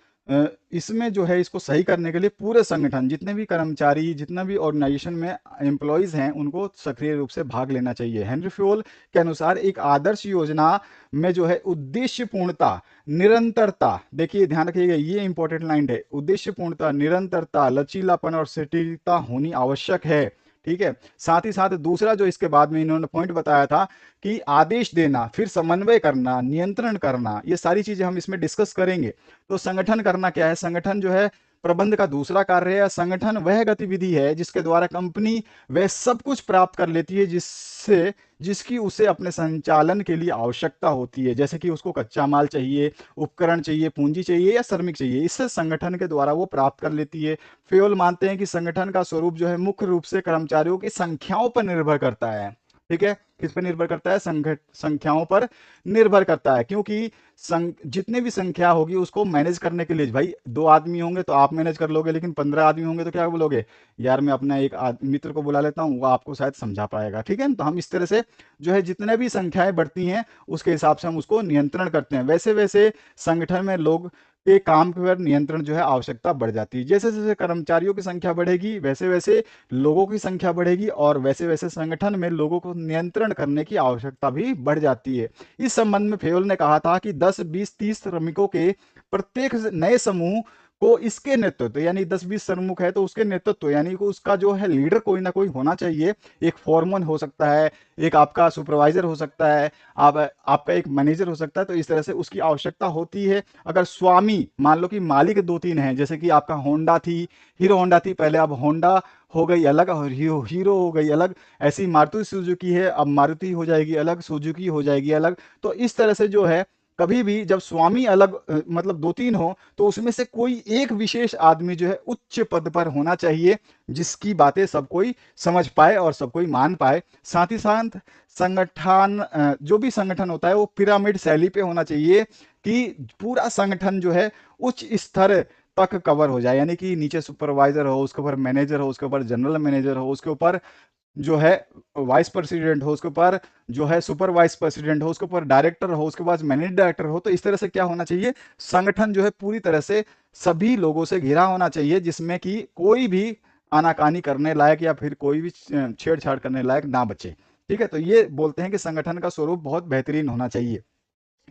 इसमें जो है इसको सही करने के लिए पूरे संगठन, जितने भी कर्मचारी, जितना भी ऑर्गेनाइजेशन में एम्प्लॉयज़ हैं, उनको सक्रिय रूप से भाग लेना चाहिए। हेनरी फ्योल के अनुसार एक आदर्श योजना में जो है उद्देश्य पूर्णता, निरंतरता, देखिए ध्यान रखिएगा, ये इंपॉर्टेंट लाइन है, उद्देश्य पूर्णता, निरंतरता, लचीलापन और सटीकता होनी आवश्यक है। ठीक है। साथ ही साथ दूसरा जो इसके बाद में इन्होंने पॉइंट बताया था कि आदेश देना, फिर समन्वय करना, नियंत्रण करना, ये सारी चीजें हम इसमें डिस्कस करेंगे। तो संगठन करना क्या है? संगठन जो है प्रबंध का दूसरा कार्य है। संगठन वह गतिविधि है जिसके द्वारा कंपनी वह सब कुछ प्राप्त कर लेती है जिसकी उसे अपने संचालन के लिए आवश्यकता होती है। जैसे कि उसको कच्चा माल चाहिए, उपकरण चाहिए, पूंजी चाहिए या श्रमिक चाहिए, इससे संगठन के द्वारा वो प्राप्त कर लेती है। फ्योल मानते हैं कि संगठन का स्वरूप जो है मुख्य रूप से कर्मचारियों की संख्याओं पर निर्भर करता है। ठीक है। किस पर निर्भर करता है? संख्याओं पर निर्भर करता है, क्योंकि जितने भी संख्या होगी उसको मैनेज करने के लिए, भाई 2 आदमी होंगे तो आप मैनेज कर लोगे, लेकिन 15 आदमी होंगे तो क्या बोलोगे, यार मैं अपना एक मित्र को बुला लेता हूँ, वो आपको शायद समझा पाएगा। ठीक है ना? तो हम इस तरह से जो है जितने भी संख्याएं बढ़ती हैं उसके हिसाब से हम उसको नियंत्रण करते हैं। वैसे वैसे संगठन में लोग के काम पर नियंत्रण जो है आवश्यकता बढ़ जाती है। जैसे जैसे कर्मचारियों की संख्या बढ़ेगी वैसे वैसे लोगों की संख्या बढ़ेगी, और वैसे वैसे संगठन में लोगों को नियंत्रण करने की आवश्यकता भी बढ़ जाती है। इस संबंध में फेयोल ने कहा था कि 10, 20, 30 श्रमिकों के प्रत्येक नए समूह को इसके नेतृत्व, यानी 10-20 श्रमिक है तो उसके नेतृत्व, यानी कि उसका जो है लीडर कोई ना कोई होना चाहिए। एक फोरमैन हो सकता है, एक आपका सुपरवाइजर हो सकता है, आपका एक मैनेजर हो सकता है। तो इस तरह से उसकी आवश्यकता होती है। अगर स्वामी, मान लो कि मालिक 2-3 हैं, जैसे कि आपका होंडा थी, हीरो होंडा थी पहले, अब होंडा हो गई अलग और हीरो हो गई अलग। ऐसी मारुति सुजुकी है, अब मारुति हो जाएगी अलग, सुजुकी हो जाएगी अलग। तो इस तरह से जो है कभी भी जब स्वामी अलग, मतलब 2-3 हो, तो उसमें से कोई एक विशेष आदमी जो है उच्च पद पर होना चाहिए, जिसकी बातें सब कोई समझ पाए और सब कोई मान पाए। साथ ही साथ संगठन, जो भी संगठन होता है वो पिरामिड शैली पे होना चाहिए, कि पूरा संगठन जो है उच्च स्तर तक कवर हो जाए, यानी कि नीचे सुपरवाइजर हो, उसके ऊपर मैनेजर हो, उसके ऊपर जनरल मैनेजर हो, उसके ऊपर जो है वाइस प्रेसिडेंट हो, उसके ऊपर जो है सुपर वाइस प्रेसिडेंट हो, उसके ऊपर डायरेक्टर हो, उसके बाद मैनेजिंग डायरेक्टर हो। तो इस तरह से क्या होना चाहिए, संगठन जो है पूरी तरह से सभी लोगों से घिरा होना चाहिए, जिसमें कि कोई भी आनाकानी करने लायक या फिर कोई भी छेड़छाड़ करने लायक ना बचे। ठीक है। तो ये बोलते हैं कि संगठन का स्वरूप बहुत बेहतरीन होना चाहिए।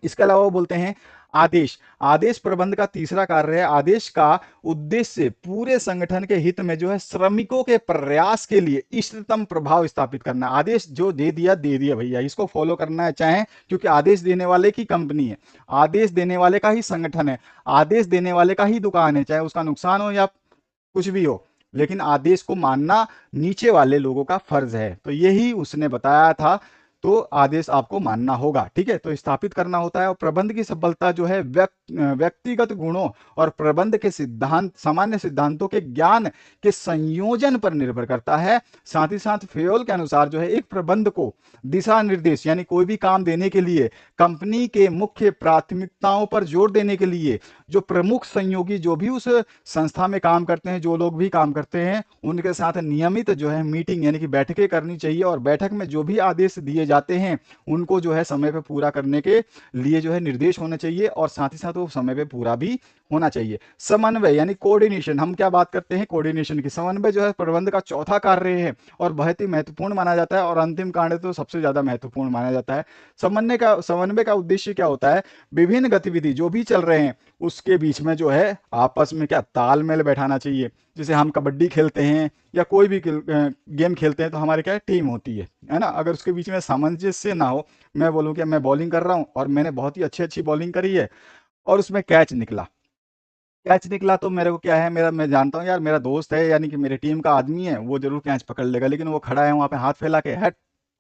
इसके अलावा वो बोलते हैं आदेश, आदेश प्रबंध का तीसरा कार्य है। आदेश का उद्देश्य पूरे संगठन के हित में जो है श्रमिकों के प्रयास के लिए इष्टतम प्रभाव स्थापित करना। आदेश जो दे दिया भैया, इसको फॉलो करना है चाहे, क्योंकि आदेश देने वाले की कंपनी है, आदेश देने वाले का ही संगठन है, आदेश देने वाले का ही दुकान है, चाहे उसका नुकसान हो या कुछ भी हो, लेकिन आदेश को मानना नीचे वाले लोगों का फर्ज है। तो यही उसने बताया था। तो आदेश आपको मानना होगा। ठीक है। तो स्थापित करना होता है। और प्रबंध की सफलता जो है व्यक्तिगत गुणों और प्रबंध के सिद्धांत, सामान्य सिद्धांतों के ज्ञान के संयोजन पर निर्भर करता है। साथ ही साथ फेयोल के अनुसार जो है एक प्रबंध को दिशा निर्देश, यानी कोई भी काम देने के लिए, कंपनी के मुख्य प्राथमिकताओं पर जोर देने के लिए, जो प्रमुख संयोगी जो भी उस संस्था में काम करते हैं, जो लोग भी काम करते हैं, उनके साथ नियमित जो है मीटिंग यानी कि बैठकें करनी चाहिए। और बैठक में जो भी आदेश दिए जाते हैं उनको जो है समय पे पूरा करने के लिए जो है निर्देश होने चाहिए, और साथ ही साथ वो समय पे पूरा भी होना चाहिए। समन्वय यानी कोऑर्डिनेशन, हम क्या बात करते हैं कोऑर्डिनेशन की। समन्वय जो है प्रबंध का चौथा कार्य है और बहुत ही महत्वपूर्ण माना जाता है, और अंतिम कार्य तो सबसे ज्यादा महत्वपूर्ण माना जाता है। समन्वय का उद्देश्य क्या होता है? विभिन्न गतिविधि जो भी चल रहे हैं उसके बीच में जो है आपस में क्या तालमेल बैठाना चाहिए। जैसे हम कबड्डी खेलते हैं या कोई भी गेम खेलते हैं तो हमारी क्या टीम होती है ना। अगर उसके बीच में सामंजस्य ना हो, मैं बोलूं कि मैं बॉलिंग कर रहा हूं और मैंने बहुत ही अच्छी अच्छी बॉलिंग करी है और उसमें कैच निकला तो मेरे को क्या है, मेरा मैं जानता हूँ यार मेरा दोस्त है यानी कि मेरे टीम का आदमी है, वो जरूर कैच पकड़ लेगा, लेकिन वो खड़ा है वहां पे हाथ फैला के, हट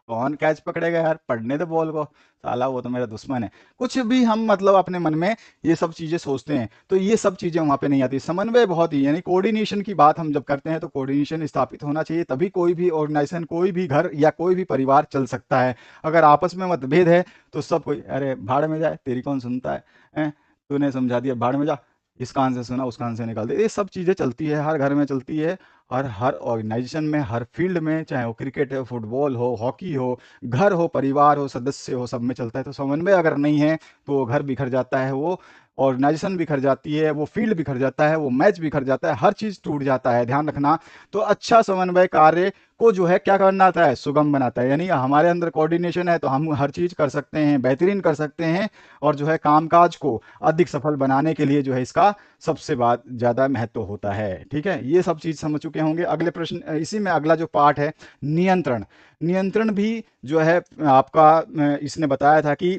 कौन कैच पकड़ेगा यार, पढ़ने दे बॉल को, साला वो तो मेरा दुश्मन है। कुछ भी हम मतलब अपने मन में ये सब चीजें सोचते हैं, तो ये सब चीजें वहां पे नहीं आती। समन्वय बहुत ही यानी कोऑर्डिनेशन की बात हम जब करते हैं तो कोऑर्डिनेशन स्थापित होना चाहिए, तभी कोई भी ऑर्गेनाइजेशन, कोई भी घर या कोई भी परिवार चल सकता है। अगर आपस में मतभेद है तो सब कोई अरे भाड़ में जाए, तेरी कौन सुनता है, तूने समझा दिया भाड़ में जा, इस कान से सुना उस कान से निकाल दे, ये सब चीज़ें चलती है, हर घर में चलती है, और हर ऑर्गेनाइजेशन में, हर फील्ड में, चाहे वो क्रिकेट हो, फुटबॉल हो, हॉकी हो, घर हो, परिवार हो, सदस्य हो, सब में चलता है। तो समन्वय अगर नहीं है तो वो घर बिखर जाता है, वो ऑर्गेनाइजेशन बिखर जाती है, वो फील्ड बिखर जाता है, वो मैच बिखर जाता है, हर चीज़ टूट जाता है, ध्यान रखना। तो अच्छा समन्वय कार्य को जो है क्या बनाता है, सुगम बनाता है। यानी हमारे अंदर कोऑर्डिनेशन है तो हम हर चीज़ कर सकते हैं, बेहतरीन कर सकते हैं, और जो है कामकाज को अधिक सफल बनाने के लिए जो है इसका सबसे बात ज़्यादा महत्व होता है। ठीक है, ये सब चीज़ समझ चुके होंगे। अगले प्रश्न, इसी में अगला जो पार्ट है नियंत्रण। नियंत्रण भी जो है आपका इसने बताया था कि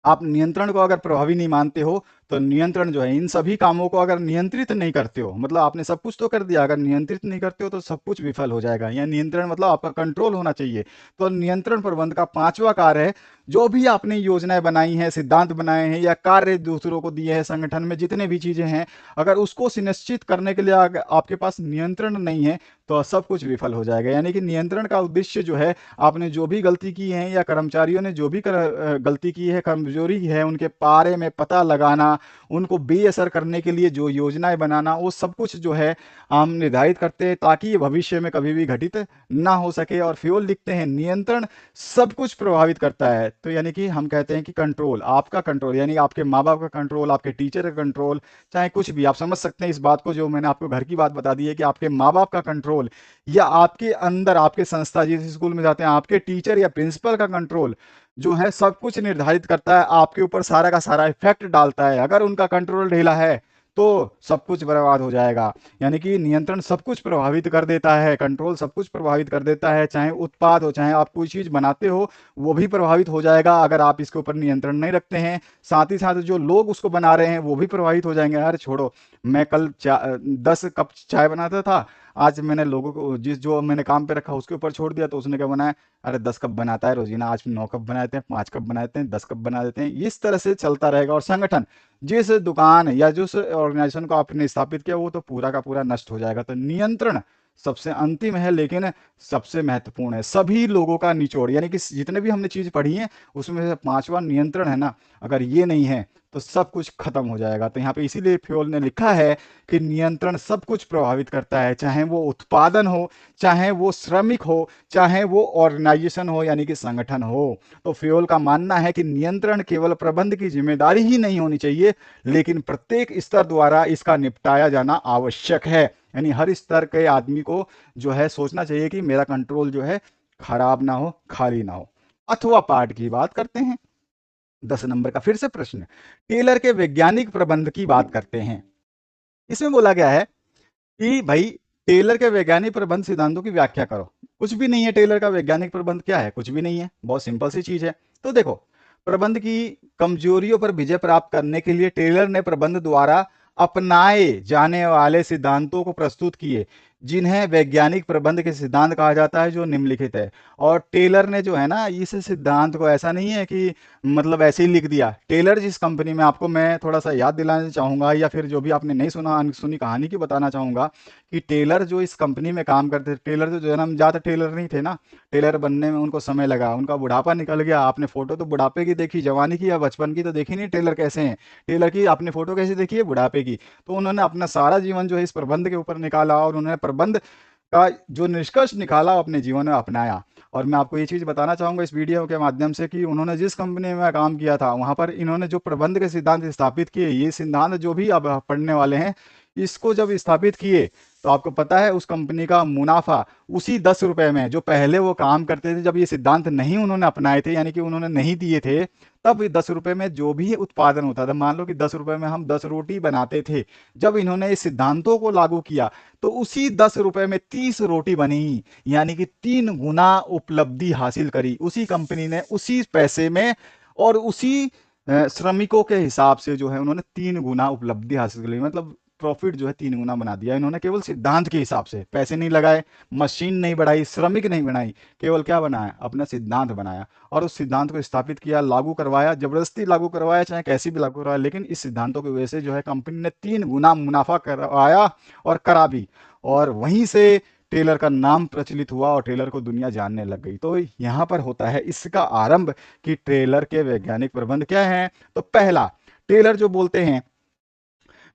आप नियंत्रण को अगर प्रभावी नहीं मानते हो तो नियंत्रण जो है इन सभी कामों को अगर नियंत्रित नहीं करते हो, मतलब आपने सब कुछ तो कर दिया, अगर नियंत्रित नहीं करते हो तो सब कुछ विफल हो जाएगा। या नियंत्रण मतलब आपका कंट्रोल होना चाहिए। तो नियंत्रण प्रबंध का पांचवा कार्य है, जो भी आपने योजनाएं बनाई हैं, सिद्धांत बनाए हैं या कार्य दूसरों को दिए हैं, संगठन में जितने भी चीजें हैं, अगर उसको सुनिश्चित करने के लिए आपके पास नियंत्रण नहीं है तो सब कुछ विफल हो जाएगा। यानी कि नियंत्रण का उद्देश्य जो है, आपने जो भी गलती की है या कर्मचारियों ने जो भी गलती की है, कमजोरी है, उनके बारे में पता लगाना, उनको बेअसर करने के लिए जो योजनाएं बनाना, वो सब कुछ जो है हम निर्धारित करते हैं ताकि ये भविष्य में कभी भी घटित ना हो सके। और फ्यूल लिखते हैं नियंत्रण सब कुछ प्रभावित करता है। तो यानी कि हम कहते हैं कि कंट्रोल, आपका कंट्रोल यानी आपके माँ बाप का कंट्रोल, आपके टीचर का कंट्रोल, चाहे कुछ भी, आप समझ सकते हैं इस बात को, जो मैंने आपको घर की बात बता दी है कि आपके माँ बाप का कंट्रोल या आपके अंदर, आपके संस्था जिस स्कूल में जाते हैं, आपके टीचर या प्रिंसिपल का कंट्रोल जो है सब कुछ निर्धारित करता है, आपके ऊपर सारा का सारा इफेक्ट डालता है। अगर उनका कंट्रोल ढीला है तो सब कुछ बर्बाद हो जाएगा। यानी कि नियंत्रण सब कुछ प्रभावित कर देता है, कंट्रोल सब कुछ प्रभावित कर देता है, चाहे उत्पाद हो, चाहे आप कोई चीज बनाते हो, वो भी प्रभावित हो जाएगा अगर आप इसके ऊपर नियंत्रण नहीं रखते हैं। साथ ही साथ जो लोग उसको बना रहे हैं वो भी प्रभावित हो जाएंगे। यार छोड़ो, मैं कल 10 कप चाय बनाता था, आज मैंने लोगों को जो मैंने काम पे रखा उसके ऊपर छोड़ दिया, तो उसने क्या बनाया, अरे 10 कप बनाता है रोजीना, आज 9 कप बनाते हैं, 5 कप बनाते हैं, 10 कप बना देते हैं। इस तरह से चलता रहेगा और संगठन, जिस दुकान या जिस ऑर्गेनाइजेशन को आपने स्थापित किया, वो तो पूरा का पूरा नष्ट हो जाएगा। तो नियंत्रण सबसे अंतिम है लेकिन सबसे महत्वपूर्ण है, सभी लोगों का निचोड़। यानी कि जितने भी हमने चीज पढ़ी है उसमें से पांचवा नियंत्रण है ना, अगर ये नहीं है तो सब कुछ खत्म हो जाएगा। तो यहाँ पे इसीलिए फ्योल ने लिखा है कि नियंत्रण सब कुछ प्रभावित करता है, चाहे वो उत्पादन हो, चाहे वो श्रमिक हो, चाहे वो ऑर्गेनाइजेशन हो यानी कि संगठन हो। तो फ्योल का मानना है कि नियंत्रण केवल प्रबंध की जिम्मेदारी ही नहीं होनी चाहिए, लेकिन प्रत्येक स्तर द्वारा इसका निपटाया जाना आवश्यक है। यानी हर स्तर के आदमी को जो है सोचना चाहिए कि मेरा कंट्रोल जो है खराब ना हो, खाली ना हो। अथवा पाठ की बात करते हैं, 10 नंबर का फिर से प्रश्न, टेलर के वैज्ञानिक प्रबंध की बात करते हैं। इसमें बोला गया है कि भाई टेलर के वैज्ञानिक प्रबंध सिद्धांतों की व्याख्या करो। कुछ भी नहीं है, टेलर का वैज्ञानिक प्रबंध क्या है, कुछ भी नहीं है, बहुत सिंपल सी चीज है। तो देखो, प्रबंध की कमजोरियों पर विजय प्राप्त करने के लिए टेलर ने प्रबंध द्वारा अपनाए जाने वाले सिद्धांतों को प्रस्तुत किए, जिन्हें वैज्ञानिक प्रबंध के सिद्धांत कहा जाता है, जो निम्नलिखित है। और टेलर ने जो है ना इस सिद्धांत को, ऐसा नहीं है कि मतलब ऐसे ही लिख दिया। टेलर जिस कंपनी में, आपको मैं थोड़ा सा याद दिलाना चाहूंगा या फिर जो भी आपने नहीं सुना अनसुनी कहानी की बताना चाहूंगा कि टेलर जो इस कंपनी में काम करते थे, टेलर जो जन्मजात टेलर नहीं थे ना, टेलर बनने में उनको समय लगा, उनका बुढ़ापा निकल गया। आपने फोटो तो बुढ़ापे की देखी, जवानी की या बचपन की तो देखी नहीं, टेलर कैसे हैं, टेलर की आपने फोटो कैसे देखी है, बुढ़ापे की। तो उन्होंने अपना सारा जीवन जो है इस प्रबंध के ऊपर निकाला और उन्होंने प्रबंध का जो निष्कर्ष निकाला अपने जीवन में अपनाया। और मैं आपको ये चीज़ बताना चाहूँगा इस वीडियो के माध्यम से कि उन्होंने जिस कंपनी में काम किया था वहाँ पर इन्होंने जो प्रबंध के सिद्धांत स्थापित किए, ये सिद्धांत जो भी आप पढ़ने वाले हैं, इसको जब स्थापित किए तो आपको पता है उस कंपनी का मुनाफा उसी 10 रुपए में, जो पहले वो काम करते थे जब ये सिद्धांत नहीं उन्होंने अपनाए थे, यानी कि उन्होंने नहीं दिए थे, तब ये 10 रुपए में जो भी उत्पादन होता था, मान लो कि 10 रुपए में हम 10 रोटी बनाते थे, जब इन्होंने इस सिद्धांतों को लागू किया तो उसी 10 रुपए में 30 रोटी बनी, यानी कि 3 गुना उपलब्धि हासिल करी उसी कंपनी ने, उसी पैसे में और उसी श्रमिकों के हिसाब से जो है उन्होंने 3 गुना उपलब्धि हासिल करी, मतलब प्रॉफिट जो है 3 गुना बना दिया इन्होंने, केवल सिद्धांत के हिसाब से। पैसे नहीं लगाए, मशीन नहीं बढ़ाई, श्रमिक नहीं बनाई, केवल क्या बनाया, अपना सिद्धांत बनाया और उस सिद्धांत को स्थापित किया, लागू करवाया, जबरदस्ती लागू करवाया, चाहे कैसी भी लागू करवाया, लेकिन इस सिद्धांतों की वजह से जो है कंपनी ने 3 गुना मुनाफा करवाया और करा भी, और वहीं से टेलर का नाम प्रचलित हुआ और टेलर को दुनिया जानने लग गई। तो यहाँ पर होता है इसका आरंभ कि टेलर के वैज्ञानिक प्रबंध क्या हैं। तो पहला, टेलर जो बोलते हैं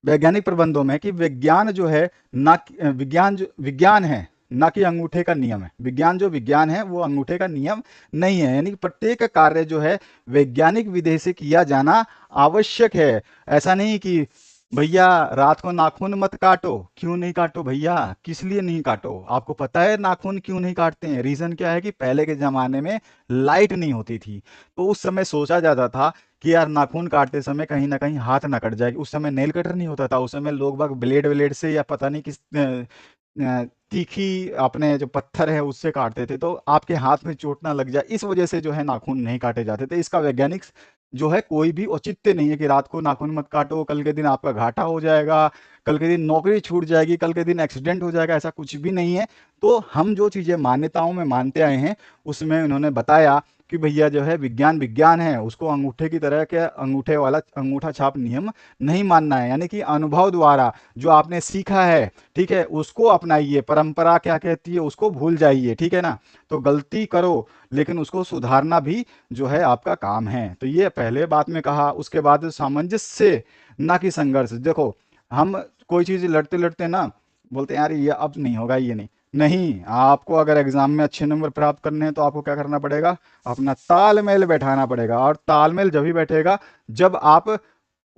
वैज्ञानिक प्रबंधों में कि विज्ञान जो है ना, विज्ञान है ना कि अंगूठे का नियम है। विज्ञान है वो अंगूठे का नियम नहीं है, यानी प्रत्येक कार्य जो है वैज्ञानिक विधि से किया जाना आवश्यक है। ऐसा नहीं कि भैया रात को नाखून मत काटो, क्यों नहीं काटो भैया, किस लिए नहीं काटो, आपको पता है नाखून क्यों नहीं काटते हैं? रीजन क्या है कि पहले के जमाने में लाइट नहीं होती थी, तो उस समय सोचा जाता था कि यार नाखून काटते समय कहीं ना कहीं हाथ ना कट जाए। उस समय नेल कटर नहीं होता था, उस समय लोग बाग ब्लेड व्लेड से या पता नहीं किस तीखी अपने जो पत्थर है उससे काटते थे, तो आपके हाथ में चोट ना लग जाए, इस वजह से जो है नाखून नहीं काटे जाते थे। इसका वैज्ञानिक जो है कोई भी औचित्य नहीं है कि रात को नाखून मत काटो, कल के दिन आपका घाटा हो जाएगा, कल के दिन नौकरी छूट जाएगी, कल के दिन एक्सीडेंट हो जाएगा, ऐसा कुछ भी नहीं है। तो हम जो चीजें मान्यताओं में मानते आए हैं उसमें उन्होंने बताया कि भैया जो है विज्ञान है, उसको अंगूठे की तरह के अंगूठे वाला अंगूठा छाप नियम नहीं मानना है, यानी कि अनुभव द्वारा जो आपने सीखा है, ठीक है, उसको अपनाइए। परंपरा क्या कहती है उसको भूल जाइए, ठीक है ना। तो गलती करो लेकिन उसको सुधारना भी जो है आपका काम है। तो ये पहले बात में कहा। उसके बाद सामंजस्य ना कि संघर्ष। देखो हम कोई चीज लड़ते लड़ते ना बोलते हैं यार ये अब नहीं होगा, ये नहीं, आपको अगर एग्जाम में अच्छे नंबर प्राप्त करने हैं तो आपको क्या करना पड़ेगा, अपना तालमेल बैठाना पड़ेगा। और तालमेल जब ही बैठेगा जब आप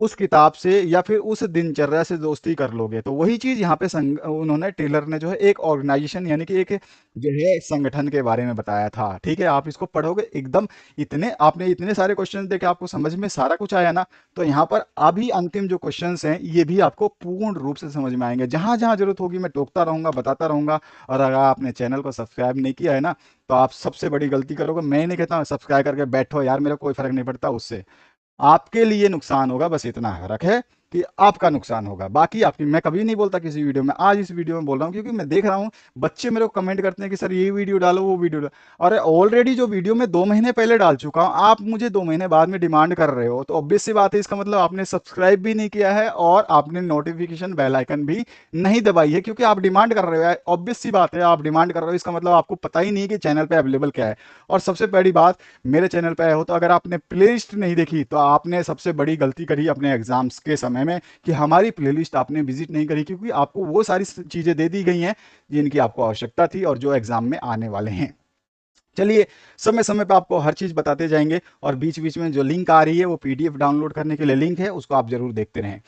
उस किताब से या फिर उस दिनचर्या से दोस्ती कर लोगे। तो वही चीज यहाँ पे उन्होंने टेलर ने जो है एक ऑर्गेनाइजेशन यानी कि एक जो है संगठन के बारे में बताया था। ठीक है, आप इसको पढ़ोगे एकदम, इतने आपने इतने सारे क्वेश्चन देखे, आपको समझ में सारा कुछ आया ना। तो यहाँ पर अभी अंतिम जो क्वेश्चंस हैं ये भी आपको पूर्ण रूप से समझ में आएंगे। जहां जहां जरूरत होगी मैं टोकता रहूंगा, बताता रहूंगा। और अगर आपने चैनल को सब्सक्राइब नहीं किया है ना तो आप सबसे बड़ी गलती करोगे। मैं नहीं कहता सब्सक्राइब करके बैठो यार, मेरा कोई फर्क नहीं पड़ता, उससे आपके लिए नुकसान होगा, बस इतना फर्क है कि आपका नुकसान होगा, बाकी आपकी। मैं कभी नहीं बोलता किसी वीडियो में, आज इस वीडियो में बोल रहा हूँ क्योंकि मैं देख रहा हूँ बच्चे मेरे को कमेंट करते हैं कि सर ये वीडियो डालो वो वीडियो डालो। अरे ऑलरेडी जो वीडियो मैं 2 महीने पहले डाल चुका हूँ, आप मुझे 2 महीने बाद में डिमांड कर रहे हो, तो ऑब्वियस सी बात है इसका मतलब आपने सब्सक्राइब भी नहीं किया है और आपने नोटिफिकेशन बेल आइकन भी नहीं दबाई है, क्योंकि आप डिमांड कर रहे हो। ऑब्वियस सी बात है, आप डिमांड कर रहे हो, इसका मतलब आपको पता ही नहीं है कि चैनल पे अवेलेबल क्या है। और सबसे बड़ी बात, मेरे चैनल पे आए हो तो अगर आपने प्लेलिस्ट नहीं देखी तो आपने सबसे बड़ी गलती करी अपने एग्जाम्स के समय में, कि हमारी प्लेलिस्ट आपने विजिट नहीं करी, क्योंकि आपको वो सारी चीजें दे दी गई हैं जिनकी आपको आवश्यकता थी और जो एग्जाम में आने वाले हैं। चलिए, समय समय पर आपको हर चीज बताते जाएंगे और बीच बीच में जो लिंक आ रही है वो पीडीएफ डाउनलोड करने के लिए लिंक है, उसको आप जरूर देखते रहें।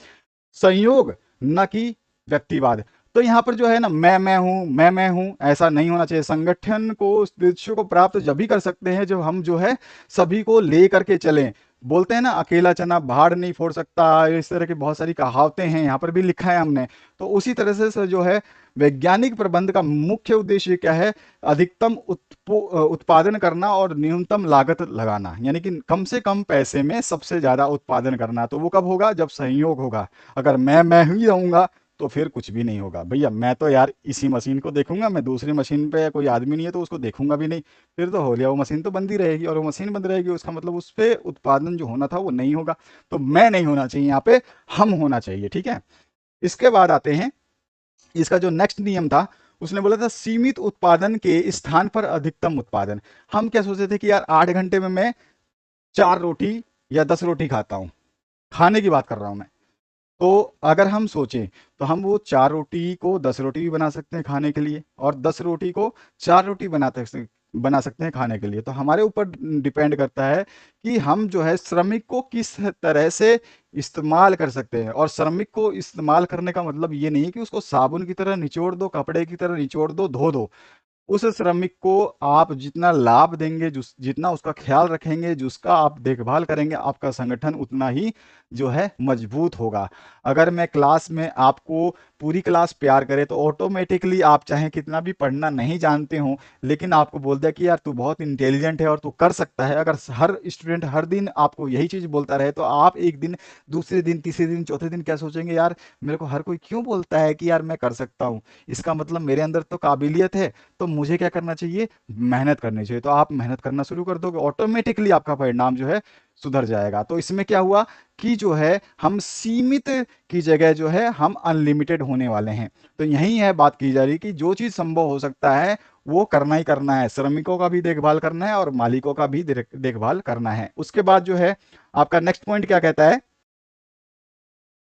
संयोग न कि व्यक्तिवाद। तो यहाँ पर जो है ना मैं हूं ऐसा नहीं होना चाहिए। संगठन को उस उद्देश्य को प्राप्त जब भी कर सकते हैं जब हम जो है सभी को ले करके चलें। बोलते हैं ना अकेला चना भाड़ नहीं फोड़ सकता, इस तरह की बहुत सारी कहावतें हैं, यहाँ पर भी लिखा है हमने। तो उसी तरह से जो है वैज्ञानिक प्रबंध का मुख्य उद्देश्य क्या है, अधिकतम उत्पादन करना और न्यूनतम लागत लगाना, यानी कि कम से कम पैसे में सबसे ज्यादा उत्पादन करना। तो वो कब होगा, जब संयोग होगा। अगर मैं ही रहूंगा तो फिर कुछ भी नहीं होगा भैया। मैं तो यार इसी मशीन को देखूंगा, मैं दूसरी मशीन पे कोई आदमी नहीं है तो उसको देखूंगा भी नहीं, फिर तो हो गया, वो मशीन तो बंद ही रहेगी। और वो मशीन बंद रहेगी उसका मतलब उस पर उत्पादन जो होना था वो नहीं होगा। तो मैं नहीं होना चाहिए यहाँ पे, हम होना चाहिए, ठीक है। इसके बाद आते हैं, इसका जो नेक्स्ट नियम था उसने बोला था सीमित उत्पादन के स्थान पर अधिकतम उत्पादन। हम क्या सोचते थे कि यार 8 घंटे में मैं 4 रोटी या 10 रोटी खाता हूं, खाने की बात कर रहा हूं मैं। तो अगर हम सोचें तो हम वो 4 रोटी को 10 रोटी भी बना सकते हैं खाने के लिए, और 10 रोटी को 4 रोटी बना सकते हैं खाने के लिए। तो हमारे ऊपर डिपेंड करता है कि हम जो है श्रमिक को किस तरह से इस्तेमाल कर सकते हैं। और श्रमिक को इस्तेमाल करने का मतलब ये नहीं है कि उसको साबुन की तरह निचोड़ दो, कपड़े की तरह निचोड़ दो, धो दो। उस श्रमिक को आप जितना लाभ देंगे, जितना उसका ख्याल रखेंगे, जिसका आप देखभाल करेंगे, आपका संगठन उतना ही जो है मजबूत होगा। अगर मैं क्लास में आपको पूरी क्लास प्यार करे तो ऑटोमेटिकली आप चाहे कितना भी पढ़ना नहीं जानते हो, लेकिन आपको बोल दिया कि यार तू बहुत इंटेलिजेंट है और तू कर सकता है, अगर हर स्टूडेंट हर दिन आपको यही चीज बोलता रहे तो आप एक दिन, दूसरे दिन, तीसरे दिन, चौथे दिन क्या सोचेंगे, यार मेरे को हर कोई क्यों बोलता है कि यार मैं कर सकता हूँ, इसका मतलब मेरे अंदर तो काबिलियत है, तो मुझे क्या करना चाहिए, मेहनत करनी चाहिए। तो आप मेहनत करना शुरू कर दोगे, ऑटोमेटिकली आपका परिणाम जो है सुधर जाएगा। तो इसमें क्या हुआ कि जो है हम सीमित की जगह जो है हम अनलिमिटेड होने वाले हैं। तो यही है बात की जा रही कि जो चीज संभव हो सकता है वो करना ही करना है, श्रमिकों का भी देखभाल करना है और मालिकों का भी देखभाल करना है। उसके बाद जो है आपका नेक्स्ट पॉइंट क्या कहता है,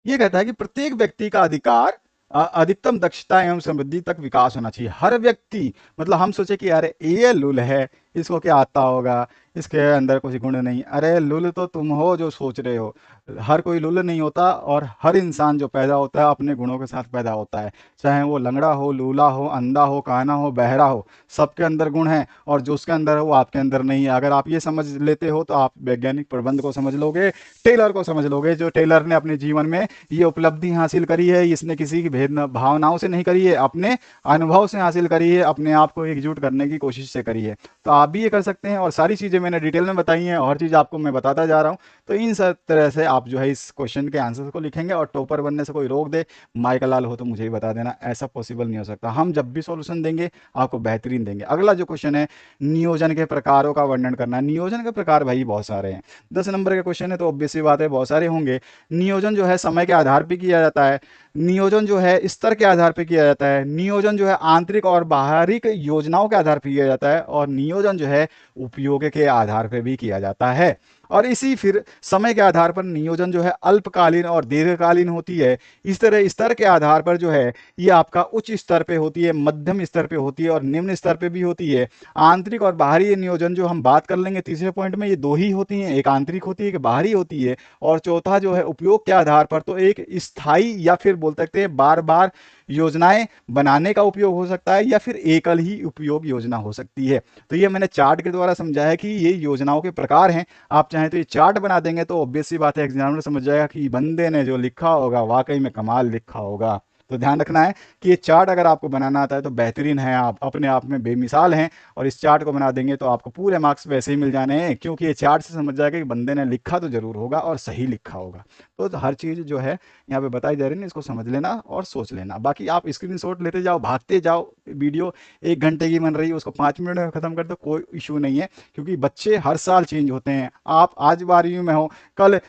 ये कहता है कि प्रत्येक व्यक्ति का अधिकार अधिकतम दक्षता एवं समृद्धि तक विकास होना चाहिए। हर व्यक्ति, मतलब हम सोचे कि अरे ये लुल है, इसको क्या आता होगा, इसके अंदर कुछ गुण नहीं, अरे लुल तो तुम हो जो सोच रहे हो। हर कोई लुल नहीं होता, और हर इंसान जो पैदा होता है अपने गुणों के साथ पैदा होता है। चाहे वो लंगड़ा हो, लूला हो, अंधा हो, काना हो, बहरा हो, सबके अंदर गुण है, और जो उसके अंदर है वो आपके अंदर नहीं है। अगर आप ये समझ लेते हो तो आप वैज्ञानिक प्रबंध को समझ लोगे, टेलर को समझ लोगे। जो टेलर ने अपने जीवन में ये उपलब्धि हासिल करी है, इसने किसी की भेद भावनाओं से नहीं करी है, अपने अनुभव से हासिल करी है, अपने आप को एकजुट करने की कोशिश से करी है। तो आप भी ये कर सकते हैं, और सारी चीज़ें मैंने डिटेल में बताई हैं, और चीज़ आपको मैं बताता जा रहा हूँ। तो इन सब तरह से आप जो है इस क्वेश्चन के आंसर को लिखेंगे, और टॉपर बनने से कोई रोक दे, माइकल लाल हो तो मुझे ही बता देना, ऐसा पॉसिबल नहीं हो सकता। हम जब भी सॉल्यूशन देंगे आपको बेहतरीन देंगे। अगला जो क्वेश्चन है, नियोजन के प्रकारों का वर्णन करना। नियोजन के प्रकार भाई बहुत सारे हैं, 10 नंबर का क्वेश्चन है तो ऑब्वियस सी बात है बहुत सारे होंगे। नियोजन जो है समय के आधार पर किया जाता है, नियोजन जो है स्तर के आधार पर किया जाता है, नियोजन जो है आंतरिक और बाहरी योजनाओं के आधार पर किया जाता है, और नियोजन जो है उपयोग के आधार पर भी किया जाता है। और इसी फिर समय के आधार पर नियोजन जो है अल्पकालीन और दीर्घकालीन होती है। इस तरह स्तर के आधार पर जो है ये आपका उच्च स्तर पे होती है, मध्यम स्तर पे होती है, और निम्न स्तर पे भी होती है। आंतरिक और बाहरी नियोजन जो हम बात कर लेंगे तीसरे पॉइंट में, ये दो ही होती हैं, एक आंतरिक होती है, एक बाहरी होती है। और चौथा जो है उपयोग के आधार पर, तो एक स्थायी या फिर बोल सकते हैं बार बार योजनाएं बनाने का उपयोग हो सकता है, या फिर एकल ही उपयोग योजना हो सकती है। तो ये मैंने चार्ट के द्वारा समझाया कि ये योजनाओं के प्रकार हैं। आप चाहें तो ये चार्ट बना देंगे तो ऑब्वियस सी बात है एग्जामिनर समझ जाएगा कि बंदे ने जो लिखा होगा वाकई में कमाल लिखा होगा। तो ध्यान रखना है कि ये चार्ट अगर आपको बनाना आता है तो बेहतरीन है, आप अपने आप में बेमिसाल हैं, और इस चार्ट को बना देंगे तो आपको पूरे मार्क्स वैसे ही मिल जाने हैं, क्योंकि ये चार्ट से समझ जाएगा कि बंदे ने लिखा तो जरूर होगा और सही लिखा होगा। तो हर चीज़ जो है यहाँ पे बताई जा रही है, इसको समझ लेना और सोच लेना। बाकी आप स्क्रीनशॉट लेते जाओ, भागते जाओ, वीडियो 1 घंटे की बन रही है उसको 5 मिनट में खत्म कर दो, कोई इशू नहीं है, क्योंकि बच्चे हर साल चेंज होते हैं। आप आज 12वीं में हो, कल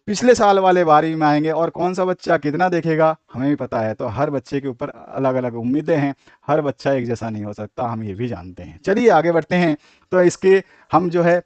पिछले साल वाले 12वीं में आएंगे, और कौन सा बच्चा कितना देखेगा हमें भी पता है। तो हर बच्चे के ऊपर अलग अलग उम्मीदें हैं, हर बच्चा एक जैसा नहीं हो सकता, हम ये भी जानते हैं। चलिए आगे बढ़ते हैं। तो इसके हम जो है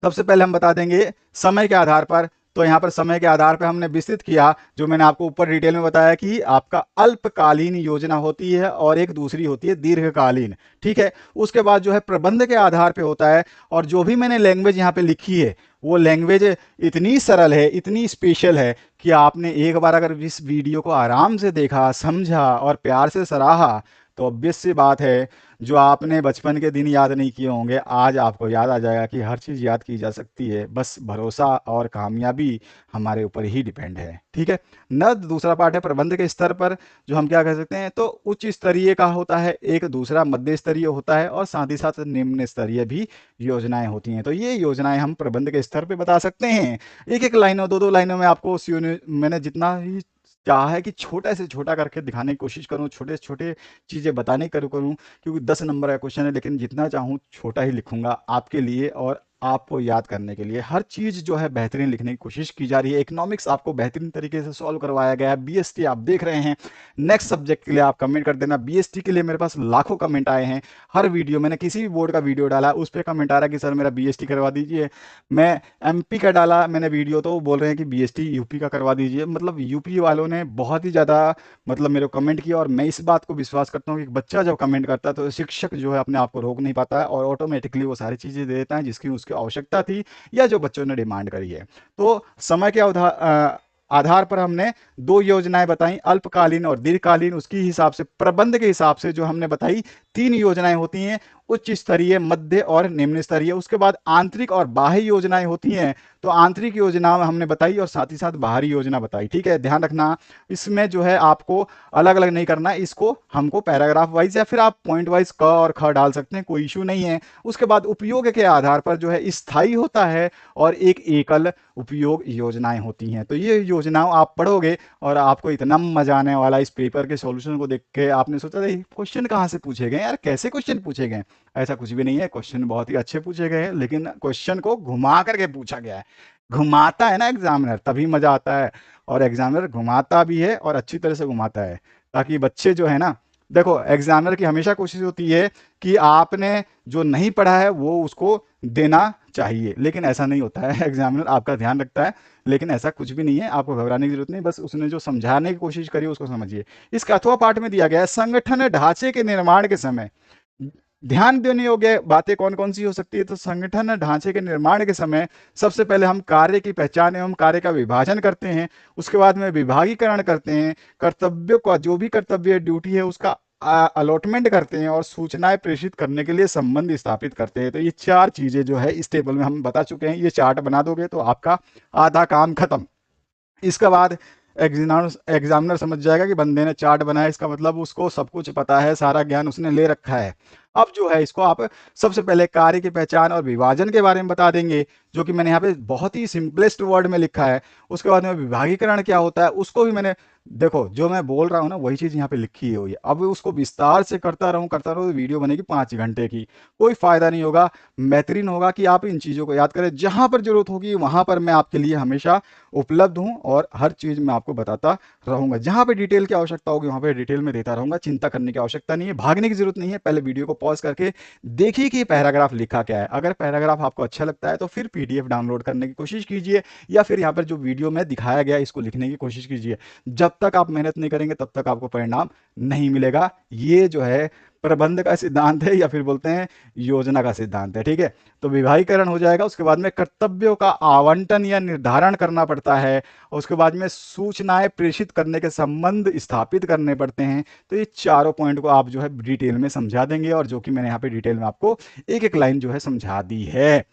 सबसे पहले हम बता देंगे समय के आधार पर। तो यहाँ पर समय के आधार पर हमने विस्तृत किया, जो मैंने आपको ऊपर डिटेल में बताया कि आपका अल्पकालीन योजना होती है और एक दूसरी होती है दीर्घकालीन। ठीक है, उसके बाद जो है प्रबंध के आधार पे होता है, और जो भी मैंने लैंग्वेज यहाँ पे लिखी है वो लैंग्वेज इतनी सरल है, इतनी स्पेशल है कि आपने एक बार अगर इस वीडियो को आराम से देखा, समझा और प्यार से सराहा, तो ऑब्वियस सी बात है जो आपने बचपन के दिन याद नहीं किए होंगे आज आपको याद आ जाएगा कि हर चीज़ याद की जा सकती है, बस भरोसा और कामयाबी हमारे ऊपर ही डिपेंड है। ठीक है न, दूसरा पार्ट है प्रबंध के स्तर पर, जो हम क्या कह सकते हैं, तो उच्च स्तरीय का होता है एक, दूसरा मध्य स्तरीय होता है, और साथ ही साथ निम्न स्तरीय भी योजनाएं होती हैं। तो ये योजनाएं हम प्रबंध के स्तर पे बता सकते हैं। एक एक लाइनों, दो दो लाइनों में आपको मैंने जितना ही चाहा है कि छोटा से छोटा करके दिखाने की कोशिश करूं, छोटे से छोटे चीज़ें बताने करूं, क्योंकि 10 नंबर का क्वेश्चन है, लेकिन जितना चाहूँ छोटा ही लिखूंगा आपके लिए और आपको याद करने के लिए हर चीज़ जो है बेहतरीन लिखने की कोशिश की जा रही है। इकोनॉमिक्स आपको बेहतरीन तरीके से सॉल्व करवाया गया है। बीएसटी आप देख रहे हैं, नेक्स्ट सब्जेक्ट के लिए आप कमेंट कर देना। बीएसटी के लिए मेरे पास लाखों कमेंट आए हैं। हर वीडियो, मैंने किसी भी बोर्ड का वीडियो डाला उस पर कमेंट आ रहा है कि सर मेरा बीएसटी करवा दीजिए। मैं एमपी का डाला मैंने वीडियो तो वो बोल रहे हैं कि बीएसटी यूपी का करवा दीजिए। मतलब यूपी वालों ने बहुत ही ज़्यादा मतलब मेरे को कमेंट किया, और मैं इस बात को विश्वास करता हूँ कि बच्चा जब कमेंट करता है तो शिक्षक जो है अपने आप को रोक नहीं पाता है और ऑटोमेटिकली वो सारी चीज़ें दे देता है जिसकी उसकी आवश्यकता थी या जो बच्चों ने डिमांड करी है। तो समय के आधार पर हमने दो योजनाएं बताई, अल्पकालीन और दीर्घकालीन। उसकी हिसाब से प्रबंध के हिसाब से जो हमने बताई तीन योजनाएं होती हैं, उच्च स्तरीय, मध्य और निम्न स्तरीय। उसके बाद आंतरिक और बाह्य योजनाएं होती हैं। तो आंतरिक योजना हमने बताई और साथ ही साथ बाहरी योजना बताई। ठीक है, ध्यान रखना इसमें जो है आपको अलग अलग नहीं करना, इसको हमको पैराग्राफ वाइज या फिर आप पॉइंट वाइज क और ख डाल सकते हैं, कोई इशू नहीं है। उसके बाद उपयोग के आधार पर जो है स्थायी होता है और एक एकल उपयोग योजनाएं होती हैं। तो ये योजनाओं आप पढ़ोगे और आपको इतना मजा आने वाला इस पेपर के सॉल्यूशन को देख के। आपने सोचा था क्वेश्चन कहाँ से पूछे गए यार, कैसे क्वेश्चन पूछे गए? ऐसा कुछ भी नहीं है, क्वेश्चन बहुत ही अच्छे पूछे गए हैं, लेकिन क्वेश्चन को घुमा करके पूछा गया है। घुमाता है ना एग्जामिनर, तभी मजा आता है। और एग्जामिनर घुमाता भी है और अच्छी तरह से घुमाता है, ताकि बच्चे जो है ना, देखो एग्जामिनर की हमेशा कोशिश होती है कि आपने जो नहीं पढ़ा है वो उसको देना चाहिए, लेकिन ऐसा नहीं होता है। एग्जामिनर आपका ध्यान रखता है, लेकिन ऐसा कुछ भी नहीं है, आपको घबराने की जरूरत नहीं। बस उसने जो समझाने की कोशिश करी उसको समझिए। इसका अथवा पाठ में दिया गया है, संगठन ढांचे के निर्माण के समय ध्यान देने योग्य बातें कौन कौन सी हो सकती है। तो संगठन ढांचे के निर्माण के समय सबसे पहले हम कार्य की पहचान एवं कार्य का विभाजन करते हैं। उसके बाद में विभागीकरण करते हैं, कर्तव्यों का जो भी कर्तव्य ड्यूटी है उसका अलॉटमेंट करते हैं और सूचनाएं प्रेषित करने के लिए संबंध स्थापित करते हैं। तो ये चार चीजें जो है इस टेबल में हम बता चुके हैं। ये चार्ट बना दोगे तो आपका आधा काम खत्म। इसके बाद एग्जामिनर समझ जाएगा कि बंदे ने चार्ट बनाया, इसका मतलब उसको सब कुछ पता है, सारा ज्ञान उसने ले रखा है। अब जो है इसको आप सबसे पहले कार्य की पहचान और विभाजन के बारे में बता देंगे, जो कि मैंने यहाँ पे बहुत ही सिंपलेस्ट वर्ड में लिखा है। उसके बाद में विभागीकरण क्या होता है उसको भी मैंने, देखो जो मैं बोल रहा हूँ ना वही चीज यहाँ पे लिखी हुई है। अब उसको विस्तार से करता रहूं तो वीडियो बनेगी 5 घंटे की, कोई फायदा नहीं होगा। बेहतरीन होगा कि आप इन चीजों को याद करें, जहां पर जरूरत होगी वहां पर मैं आपके लिए हमेशा उपलब्ध हूं और हर चीज मैं आपको बताता रहूंगा। जहां पे डिटेल की आवश्यकता होगी वहां पे डिटेल में देता रहूंगा। चिंता करने की आवश्यकता नहीं है, भागने की जरूरत नहीं है। पहले वीडियो को पॉज करके देखिए कि पैराग्राफ लिखा क्या है। अगर पैराग्राफ आपको अच्छा लगता है तो फिर पीडीएफ डाउनलोड करने की कोशिश कीजिए, या फिर यहाँ पर जो वीडियो में दिखाया गया इसको लिखने की कोशिश कीजिए। जब तक आप मेहनत नहीं करेंगे तब तक आपको परिणाम नहीं मिलेगा। ये जो है प्रबंध का सिद्धांत है, या फिर बोलते हैं योजना का सिद्धांत है। ठीक है, तो विभागीकरण हो जाएगा। उसके बाद में कर्तव्यों का आवंटन या निर्धारण करना पड़ता है। उसके बाद में सूचनाएं प्रेषित करने के संबंध स्थापित करने पड़ते हैं। तो ये चारों पॉइंट को आप जो है डिटेल में समझा देंगे, और जो कि मैंने यहाँ पे डिटेल में आपको एक एक लाइन जो है समझा दी है।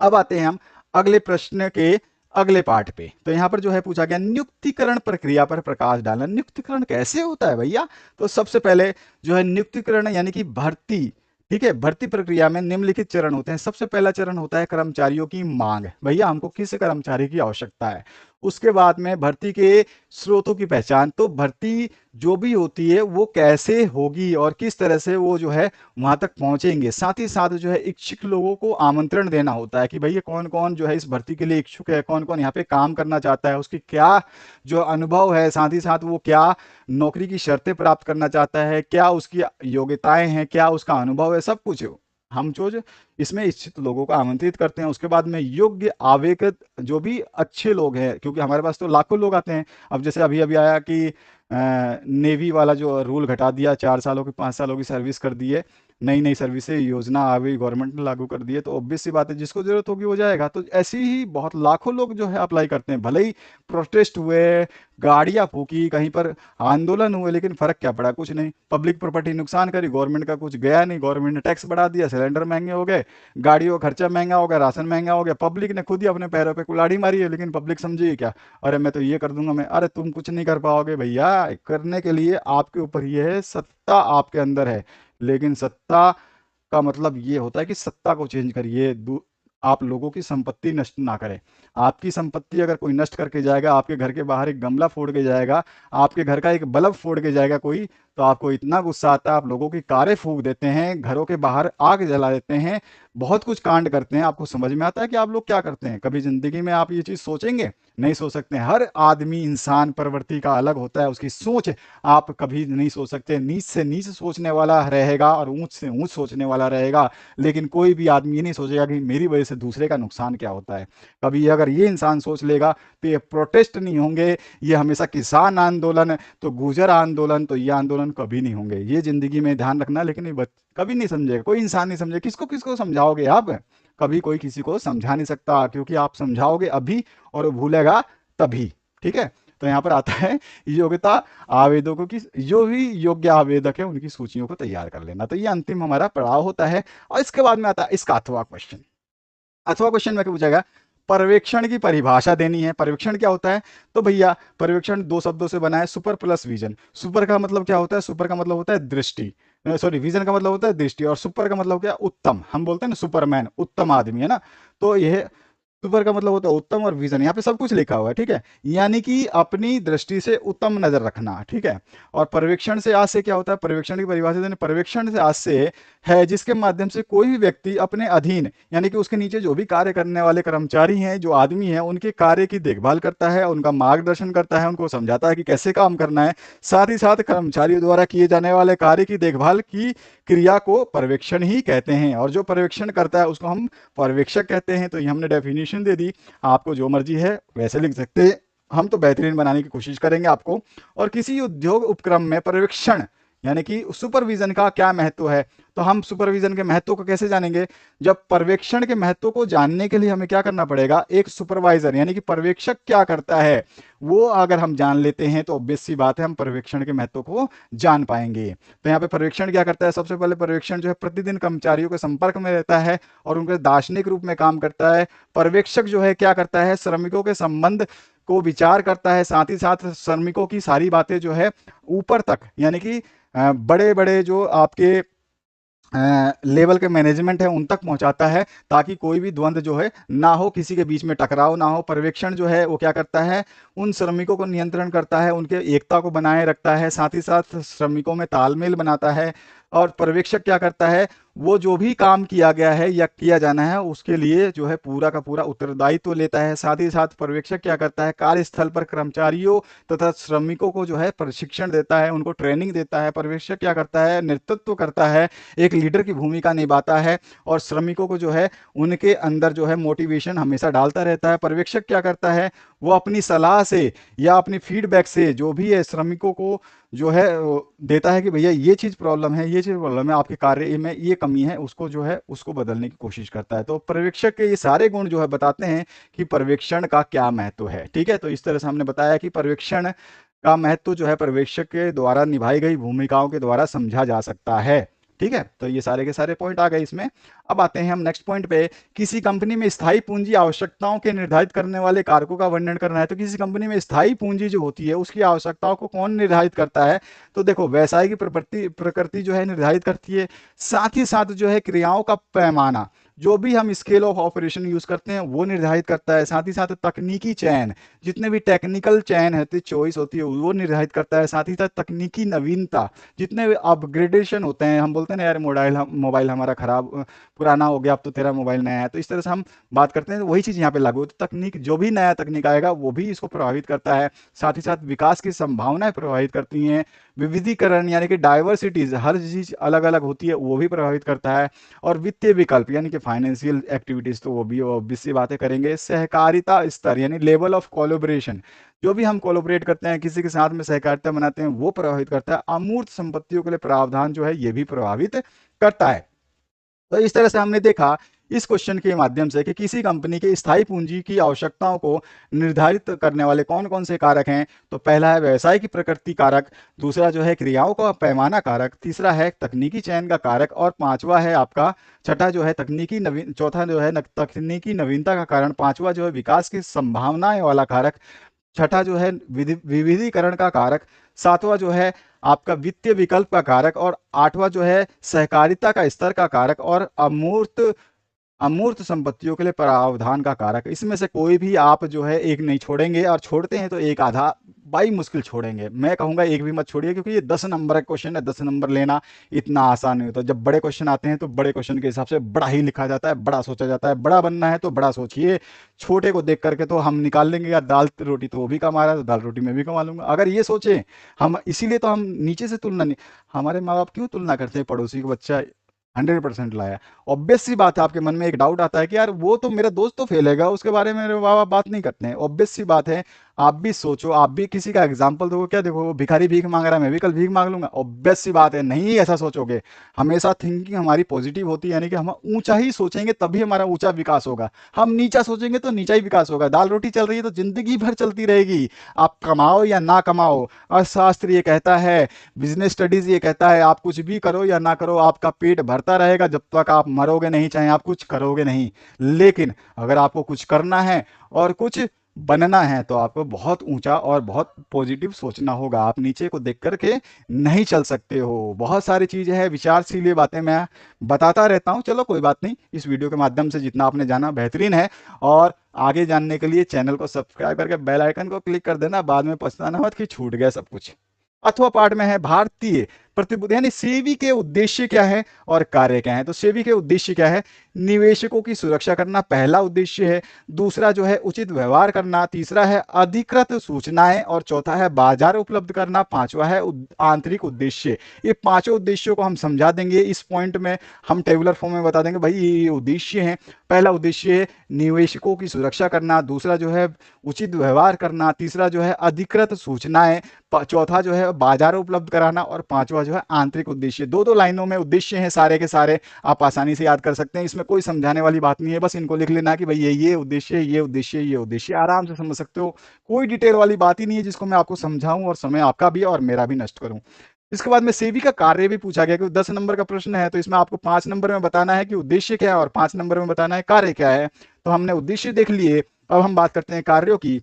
अब आते हैं हम अगले प्रश्न के अगले पार्ट पे। तो यहां पर जो है पूछा गया नियुक्तिकरण प्रक्रिया पर प्रकाश डालना। नियुक्तिकरण कैसे होता है भैया? तो सबसे पहले जो है नियुक्तिकरण यानी कि भर्ती। ठीक है, भर्ती प्रक्रिया में निम्नलिखित चरण होते हैं। सबसे पहला चरण होता है कर्मचारियों की मांग, भैया हमको किस कर्मचारी की आवश्यकता है। उसके बाद में भर्ती के स्रोतों की पहचान, तो भर्ती जो भी होती है वो कैसे होगी और किस तरह से वो जो है वहां तक पहुंचेंगे। साथ ही साथ जो है इच्छुक लोगों को आमंत्रण देना होता है कि भैया कौन कौन जो है इस भर्ती के लिए इच्छुक है, कौन कौन यहाँ पे काम करना चाहता है, उसकी क्या जो अनुभव है, साथ ही साथ वो क्या नौकरी की शर्तें प्राप्त करना चाहता है, क्या उसकी योग्यताएं हैं, क्या उसका अनुभव है, सब कुछ हम जो इसमें इच्छित लोगों को आमंत्रित करते हैं। उसके बाद में योग्य आवेदक जो भी अच्छे लोग हैं, क्योंकि हमारे पास तो लाखों लोग आते हैं। अब जैसे अभी अभी आया कि नेवी वाला जो रूल घटा दिया, 4 सालों की 5 सालों की सर्विस कर दी है, नई नई सर्विसेज योजना आ गई, गवर्नमेंट ने लागू कर दी है। तो ऑब्वियस सी बात है जिसको जरूरत होगी वो जाएगा। तो ऐसे ही बहुत लाखों लोग जो है अप्लाई करते हैं। भले ही प्रोटेस्ट हुए, गाड़ियां फूकी, कहीं पर आंदोलन हुए, लेकिन फर्क क्या पड़ा? कुछ नहीं। पब्लिक प्रॉपर्टी नुकसान करी, गवर्नमेंट का कुछ गया नहीं। गवर्नमेंट ने टैक्स बढ़ा दिया, सिलेंडर महंगे हो गए, गाड़ियों का खर्चा महंगा हो गया, राशन महंगा हो गया। पब्लिक ने खुद ही अपने पैरों पे कुल्हाड़ी मारी है, लेकिन पब्लिक समझेगी क्या? अरे मैं तो ये कर दूंगा मैं। अरे तुम कुछ नहीं कर पाओगे भैया। करने के लिए आपके ऊपर ये है, सत्ता आपके अंदर है, लेकिन सत्ता का मतलब ये होता है कि सत्ता को चेंज करिए। आप लोगों की संपत्ति नष्ट ना करें। आपकी संपत्ति अगर कोई नष्ट करके जाएगा, आपके घर के बाहर एक गमला फोड़ के जाएगा, आपके घर का एक बल्ब फोड़ के जाएगा कोई, तो आपको इतना गुस्सा आता है, आप लोगों की कारें फूंक देते हैं, घरों के बाहर आग जला देते हैं, बहुत कुछ कांड करते हैं। आपको समझ में आता है कि आप लोग क्या करते हैं? कभी जिंदगी में आप ये चीज़ सोचेंगे? नहीं सोच सकते हैं। हर आदमी, इंसान प्रवृत्ति का अलग होता है, उसकी सोच आप कभी नहीं सोच सकते। नीच से नीच सोचने वाला रहेगा और ऊंच से ऊंच सोचने वाला रहेगा, लेकिन कोई भी आदमी ये नहीं सोचेगा कि मेरी वजह से दूसरे का नुकसान क्या होता है। कभी अगर ये इंसान सोच लेगा तो ये प्रोटेस्ट नहीं होंगे, ये हमेशा किसान आंदोलन, तो गुर्जर आंदोलन, तो ये आंदोलन कभी नहीं होंगे। ये जिंदगी में ध्यान रखना। लेकिन ये कभी नहीं समझेगा, कोई इंसान नहीं समझेगा। किसको किसको समझाओगे आप? कभी कोई किसी को समझा नहीं सकता, क्योंकि आप समझाओगे अभी और वो भूलेगा तभी। ठीक है, तो यहाँ पर आता है योग्यता आवेदकों की, जो भी योग्य आवेदक है उनकी सूचियों को तैयार कर लेना। तो ये अंतिम हमारा पड़ाव होता है। और इसके बाद में आता है इसका अथवा क्वेश्चन। अथवा क्वेश्चन में क्या पूछा गया? पर्यवेक्षण की परिभाषा देनी है। पर्यवेक्षण क्या होता है? तो भैया पर्यवेक्षण दो शब्दों से बना है, सुपर प्लस विजन। सुपर का मतलब क्या होता है? सुपर का मतलब होता है दृष्टि, सॉरी विजन का मतलब होता है दृष्टि, और सुपर का मतलब क्या? उत्तम। हम बोलते हैं ना सुपरमैन, उत्तम आदमी, है ना। तो यह सुपर का मतलब होता है उत्तम, और विजन यहाँ पे सब कुछ लिखा हुआ है। ठीक है, यानी कि अपनी दृष्टि से उत्तम नजर रखना। ठीक है, और पर्यवेक्षण से आज से क्या होता है? पर्यवेक्षण की परिभाषा देने, पर्यवेक्षण से आज से है जिसके माध्यम से कोई भी व्यक्ति अपने अधीन, यानी कि उसके नीचे जो भी कार्य करने वाले कर्मचारी हैं, जो आदमी हैं, उनके कार्य की देखभाल करता है, उनका मार्गदर्शन करता है, उनको समझाता है कि कैसे काम करना है। साथ ही साथ कर्मचारियों द्वारा किए जाने वाले कार्य की देखभाल की क्रिया को पर्यवेक्षण ही कहते हैं। और जो पर्यवेक्षण करता है उसको हम पर्यवेक्षक कहते हैं। तो ये हमने डेफिनेशन दे दी, आपको जो मर्जी है वैसे लिख सकते हैं, हम तो बेहतरीन बनाने की कोशिश करेंगे आपको। और किसी उद्योग उपक्रम में पर्यवेक्षण यानी कि सुपरविजन का क्या महत्व है? तो हम सुपरविजन के महत्व को कैसे जानेंगे? जब पर्यवेक्षण के महत्व को जानने के लिए हमें क्या करना पड़ेगा? एक सुपरवाइजर यानी कि पर्यवेक्षक क्या करता है वो अगर हम जान लेते हैं तो ऑब्वियस सी बात है हम पर्यवेक्षण के महत्व को जान पाएंगे। तो यहाँ पे पर्यवेक्षण क्या करता है? सबसे पहले पर्यवेक्षण जो है प्रतिदिन कर्मचारियों के संपर्क में रहता है और उनके दार्शनिक रूप में काम करता है। पर्यवेक्षक जो है क्या करता है? श्रमिकों के संबंध को विचार करता है, साथ ही साथ श्रमिकों की सारी बातें जो है ऊपर तक, यानी कि बड़े बड़े जो आपके लेवल के मैनेजमेंट है उन तक पहुंचाता है, ताकि कोई भी द्वंद्व जो है ना हो, किसी के बीच में टकराव ना हो। पर्यवेक्षण जो है वो क्या करता है? उन श्रमिकों को नियंत्रण करता है, उनके एकता को बनाए रखता है, साथ ही साथ श्रमिकों में तालमेल बनाता है। और पर्यवेक्षक क्या करता है? वो जो भी काम किया गया है या किया जाना है उसके लिए जो है पूरा का पूरा उत्तरदायित्व लेता है। साथ ही साथ पर्यवेक्षक क्या करता है? कार्यस्थल पर कर्मचारियों तथा श्रमिकों को जो है प्रशिक्षण देता है, उनको ट्रेनिंग देता है। पर्यवेक्षक क्या करता है? नेतृत्व करता है, एक लीडर की भूमिका निभाता है, और श्रमिकों को जो है उनके अंदर जो है मोटिवेशन हमेशा डालता रहता है। पर्यवेक्षक क्या करता है? वो अपनी सलाह से या अपनी फीडबैक से जो भी है श्रमिकों को जो है देता है कि भैया ये चीज़ प्रॉब्लम है, ये चीज़ प्रॉब्लम है, आपके कार्य में ये कमी है, उसको जो है उसको बदलने की कोशिश करता है। तो पर्यवेक्षक के ये सारे गुण जो है बताते हैं कि पर्यवेक्षण का क्या महत्व है। ठीक है, तो इस तरह से हमने बताया कि पर्यवेक्षण का महत्व जो है पर्यवेक्षक के द्वारा निभाई गई भूमिकाओं के द्वारा समझा जा सकता है। ठीक है, तो ये सारे के सारे पॉइंट आ गए इसमें। अब आते हैं हम नेक्स्ट पॉइंट पे। किसी कंपनी में स्थायी पूंजी आवश्यकताओं के निर्धारित करने वाले कारकों का वर्णन करना है। तो किसी कंपनी में स्थायी पूंजी जो होती है उसकी आवश्यकताओं को कौन निर्धारित करता है? तो देखो व्यवसाय की प्रकृति जो है निर्धारित करती है, साथ ही साथ जो है क्रियाओं का पैमाना, जो भी हम स्केल ऑफ ऑपरेशन यूज करते हैं वो निर्धारित करता है। साथ ही साथ तकनीकी चयन, जितने भी टेक्निकल चयन है, चॉइस होती है, वो निर्धारित करता है। साथ ही साथ तकनीकी नवीनता, जितने भी अपग्रेडेशन होते हैं, हम बोलते हैं ना यार मोबाइल हमारा खराब पुराना हो गया, अब तो तेरा मोबाइल नया है, तो इस तरह से हम बात करते हैं। तो वही चीज़ यहाँ पे लागू होती है। तकनीक, जो भी नया तकनीक आएगा वो भी इसको प्रभावित करता है। साथ ही साथ विकास की संभावनाएं प्रभावित करती हैं। विविधीकरण यानी कि डाइवर्सिटीज, हर चीज अलग अलग होती है, वो भी प्रभावित करता है। और वित्तीय विकल्प यानी कि फाइनेंशियल एक्टिविटीज, तो वो भी ऑब्वियसली बातें करेंगे। सहकारिता स्तर यानी लेवल ऑफ कोलैबोरेशन, जो भी हम कोलैबोरेट करते हैं, किसी के साथ में सहकारिता बनाते हैं, वो प्रभावित करता है। अमूर्त संपत्तियों के लिए प्रावधान जो है ये भी प्रभावित करता है। तो इस तरह से हमने देखा इस क्वेश्चन के माध्यम से कि किसी कंपनी की स्थायी पूंजी की आवश्यकताओं को निर्धारित करने वाले कौन कौन से कारक हैं। तो पहला है व्यवसाय की प्रकृति कारक, दूसरा जो है क्रियाओं का पैमाना कारक, तीसरा है तकनीकी चयन का कारक, और पांचवा है आपका छठा जो है तकनीकी नवीन, चौथा जो है तकनीकी नवीनता का कारण, पांचवा जो है विकास की संभावनाएं वाला कारक, छठा जो है विविधीकरण का कारक, सातवां जो है आपका वित्तीय विकल्प का कारक, और आठवां जो है सहकारिता का स्तर का कारक, और अमूर्त अमूर्त संपत्तियों के लिए प्रावधान का कारक। इसमें से कोई भी आप जो है एक नहीं छोड़ेंगे, और छोड़ते हैं तो एक आधा बाई मुश्किल छोड़ेंगे। मैं कहूँगा एक भी मत छोड़िए, क्योंकि ये 10 नंबर का क्वेश्चन है, 10 नंबर लेना इतना आसान नहीं होता। जब बड़े क्वेश्चन आते हैं तो बड़े क्वेश्चन के हिसाब से बड़ा ही लिखा जाता है, बड़ा सोचा जाता है। बड़ा बनना है तो बड़ा सोचिए, छोटे को देख करके तो हम निकाल लेंगे यार दाल रोटी तो वो भी कमा रहा है तो दाल रोटी मैं भी कमा लूंगा, अगर ये सोचे हम। इसीलिए तो हम नीचे से तुलना नहीं, हमारे माँ बाप क्यों तुलना करते हैं, पड़ोसी का बच्चा 100% लाया। ऑब्वियस सी बात है, आपके मन में एक डाउट आता है कि यार वो तो मेरा दोस्त तो फेल है, उसके बारे में मेरे माँ बाप बात नहीं करते हैं। ऑब्वियस सी बात है, आप भी सोचो, आप भी किसी का एग्जाम्पल दो, क्या देखो वो भिखारी भीख मांग रहा है, मैं भी कल भीख मांग लूंगा। ऑब्वियस सी बात है, नहीं ऐसा सोचोगे। हमेशा थिंकिंग हमारी पॉजिटिव होती है, यानी कि हम ऊंचा ही सोचेंगे तभी हमारा ऊंचा विकास होगा। हम नीचा सोचेंगे तो नीचा ही विकास होगा। दाल रोटी चल रही है तो जिंदगी भर चलती रहेगी, आप कमाओ या ना कमाओ। अर्थशास्त्र ये कहता है, बिजनेस स्टडीज ये कहता है, आप कुछ भी करो या ना करो, आपका पेट भरता रहेगा जब तक आप मरोगे नहीं, चाहे आप कुछ करोगे नहीं। लेकिन अगर आपको कुछ करना है और कुछ बनना है तो आपको बहुत ऊंचा और बहुत पॉजिटिव सोचना होगा। आप नीचे को देख करके नहीं चल सकते हो। बहुत सारी चीजें हैं, विचारशील ये बातें मैं बताता रहता हूँ। चलो कोई बात नहीं, इस वीडियो के माध्यम से जितना आपने जाना बेहतरीन है। और आगे जानने के लिए चैनल को सब्सक्राइब करके बेल आइकन को क्लिक कर देना, बाद में पछताना मत कि छूट गया सब कुछ। अथवा पाठ में है भारतीय प्रतिभूति, यानी सेबी के उद्देश्य क्या है और कार्य क्या है। तो सेबी के उद्देश्य क्या है, निवेशकों की सुरक्षा करना पहला उद्देश्य है। दूसरा जो है उचित व्यवहार करना, तीसरा है अधिकृत सूचनाएं, और चौथा है बाजार उपलब्ध करना, पांचवा है आंतरिक उद्देश्य। ये पांचों उद्देश्यों को हम समझा देंगे इस पॉइंट में, हम टेबुलर फॉर्म में बता देंगे भाई ये उद्देश्य है। पहला उद्देश्य है निवेशकों की सुरक्षा करना, दूसरा जो है उचित व्यवहार करना, तीसरा जो है अधिकृत सूचनाएं, चौथा जो है बाजार उपलब्ध कराना, और पांचवा जो है आंतरिक उद्देश्य। दो दो लाइनों में उद्देश्य हैं सारे के सारे, आप आसानी से याद कर सकते हैं। इसमें कोई समझाने वाली बात नहीं है, बस इनको लिख लेना कि भाई ये उद्देश्य, ये उद्देश्य, ये उद्देश्य, आराम से समझ सकते हो। कोई डिटेल वाली बात ही नहीं है जिसको मैं आपको समझाऊं और समय आपका भी और मेरा भी नष्ट करूं। इसके बाद में सेबी का कार्य भी पूछा गया, क्योंकि 10 नंबर का प्रश्न है तो इसमें आपको 5 नंबर में बताना है कि उद्देश्य क्या है और 5 नंबर में बताना है कार्य क्या है। तो हमने उद्देश्य देख लिए, अब हम बात करते हैं कार्यों की।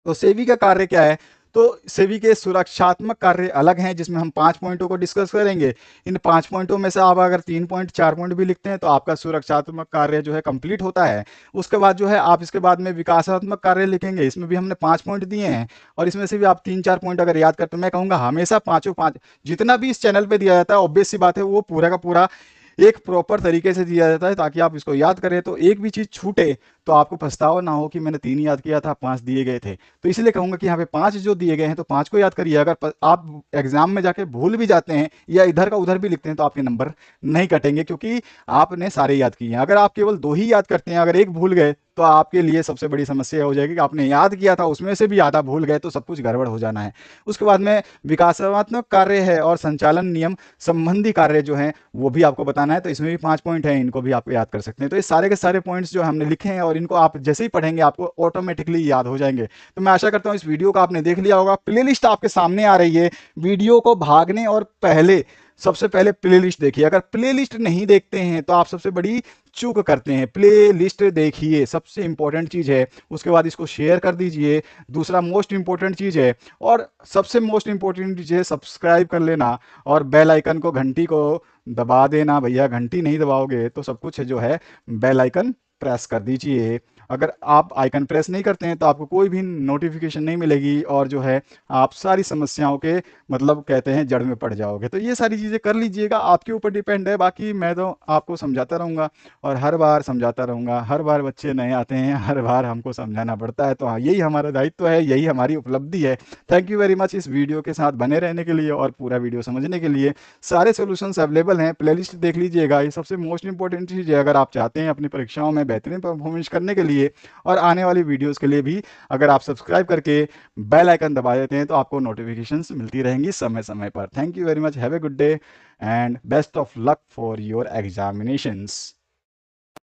तो सेबी का कार्य क्या है, तो सेबी के सुरक्षात्मक कार्य अलग हैं, जिसमें हम 5 पॉइंटों को डिस्कस करेंगे। इन 5 पॉइंटों में से आप अगर 3 पॉइंट 4 पॉइंट भी लिखते हैं तो आपका सुरक्षात्मक कार्य जो है कंप्लीट होता है। उसके बाद जो है आप इसके बाद में विकासात्मक कार्य लिखेंगे, इसमें भी हमने 5 पॉइंट दिए हैं, और इसमें से भी आप 3-4 पॉइंट अगर याद करते, मैं कहूंगा हमेशा पांचों पांच जितना भी इस चैनल पे दिया जाता है, ऑब्वियस सी बात है वो पूरा का पूरा एक प्रॉपर तरीके से दिया जाता है, ताकि आप इसको याद करें तो एक भी चीज छूटे तो आपको पछतावा ना हो कि मैंने 3 याद किया था, 5 दिए गए थे। तो इसलिए कहूंगा कि यहाँ पे 5 जो दिए गए हैं तो 5 को याद करिए। अगर आप एग्जाम में जाके भूल भी जाते हैं या इधर का उधर भी लिखते हैं तो आपके नंबर नहीं कटेंगे, क्योंकि आपने सारे याद किए हैं। अगर आप केवल 2 ही याद करते हैं, अगर एक भूल गए तो आपके लिए सबसे बड़ी समस्या हो जाएगी कि आपने याद किया था उसमें से भी आधा भूल गए तो सब कुछ गड़बड़ हो जाना है। उसके बाद में विकासात्मक कार्य है और संचालन नियम संबंधी कार्य जो है वो भी आपको बताना है। तो इसमें भी 5 पॉइंट है, इनको भी आप याद कर सकते हैं। तो ये सारे के सारे पॉइंट्स जो हमने लिखे हैं और इनको आप जैसे ही पढ़ेंगे आपको ऑटोमेटिकली याद हो जाएंगे। तो मैं आशा करता हूं इस वीडियो को आपने देख लिया होगा। प्लेलिस्ट आपके सामने आ रही है, वीडियो को भागने और पहले सबसे पहले प्लेलिस्ट देखिए। अगर प्लेलिस्ट नहीं देखते हैं तो आप सबसे बड़ी चूक करते हैं। प्लेलिस्ट देखिए, सबसे इंपॉर्टेंट चीज है। उसके बाद इसको शेयर कर दीजिए, दूसरा मोस्ट इंपॉर्टेंट चीज है। और सबसे मोस्ट इंपॉर्टेंट चीज है सब्सक्राइब कर लेना और बेल आइकन को, घंटी को दबा देना। भैया घंटी नहीं दबाओगे तो सब कुछ जो है बेल आइकन प्रेस कर दीजिए। अगर आप आइकन प्रेस नहीं करते हैं तो आपको कोई भी नोटिफिकेशन नहीं मिलेगी, और जो है आप सारी समस्याओं के मतलब कहते हैं जड़ में पड़ जाओगे। तो ये सारी चीज़ें कर लीजिएगा, आपके ऊपर डिपेंड है। बाकी मैं तो आपको समझाता रहूँगा और हर बार समझाता रहूँगा। हर बार बच्चे नए आते हैं, हर बार हमको समझाना पड़ता है। तो हाँ, यही हमारा दायित्व है, यही हमारी उपलब्धि है। थैंक यू वेरी मच इस वीडियो के साथ बने रहने के लिए और पूरा वीडियो समझने के लिए। सारे सोल्यूशंस अवेलेबल हैं, प्लेलिस्ट देख लीजिएगा। ये सबसे मोस्ट इंपॉर्टेंट चीज़ है अगर आप चाहते हैं अपनी परीक्षाओं में बेहतरीन परफॉर्मेंस करने के लिए और आने वाली वीडियोस के लिए भी। अगर आप सब्सक्राइब करके बेल आइकन दबा देते हैं तो आपको नोटिफिकेशंस मिलती रहेंगी समय समय पर। Thank you very much, have a good day and best of luck for your examinations.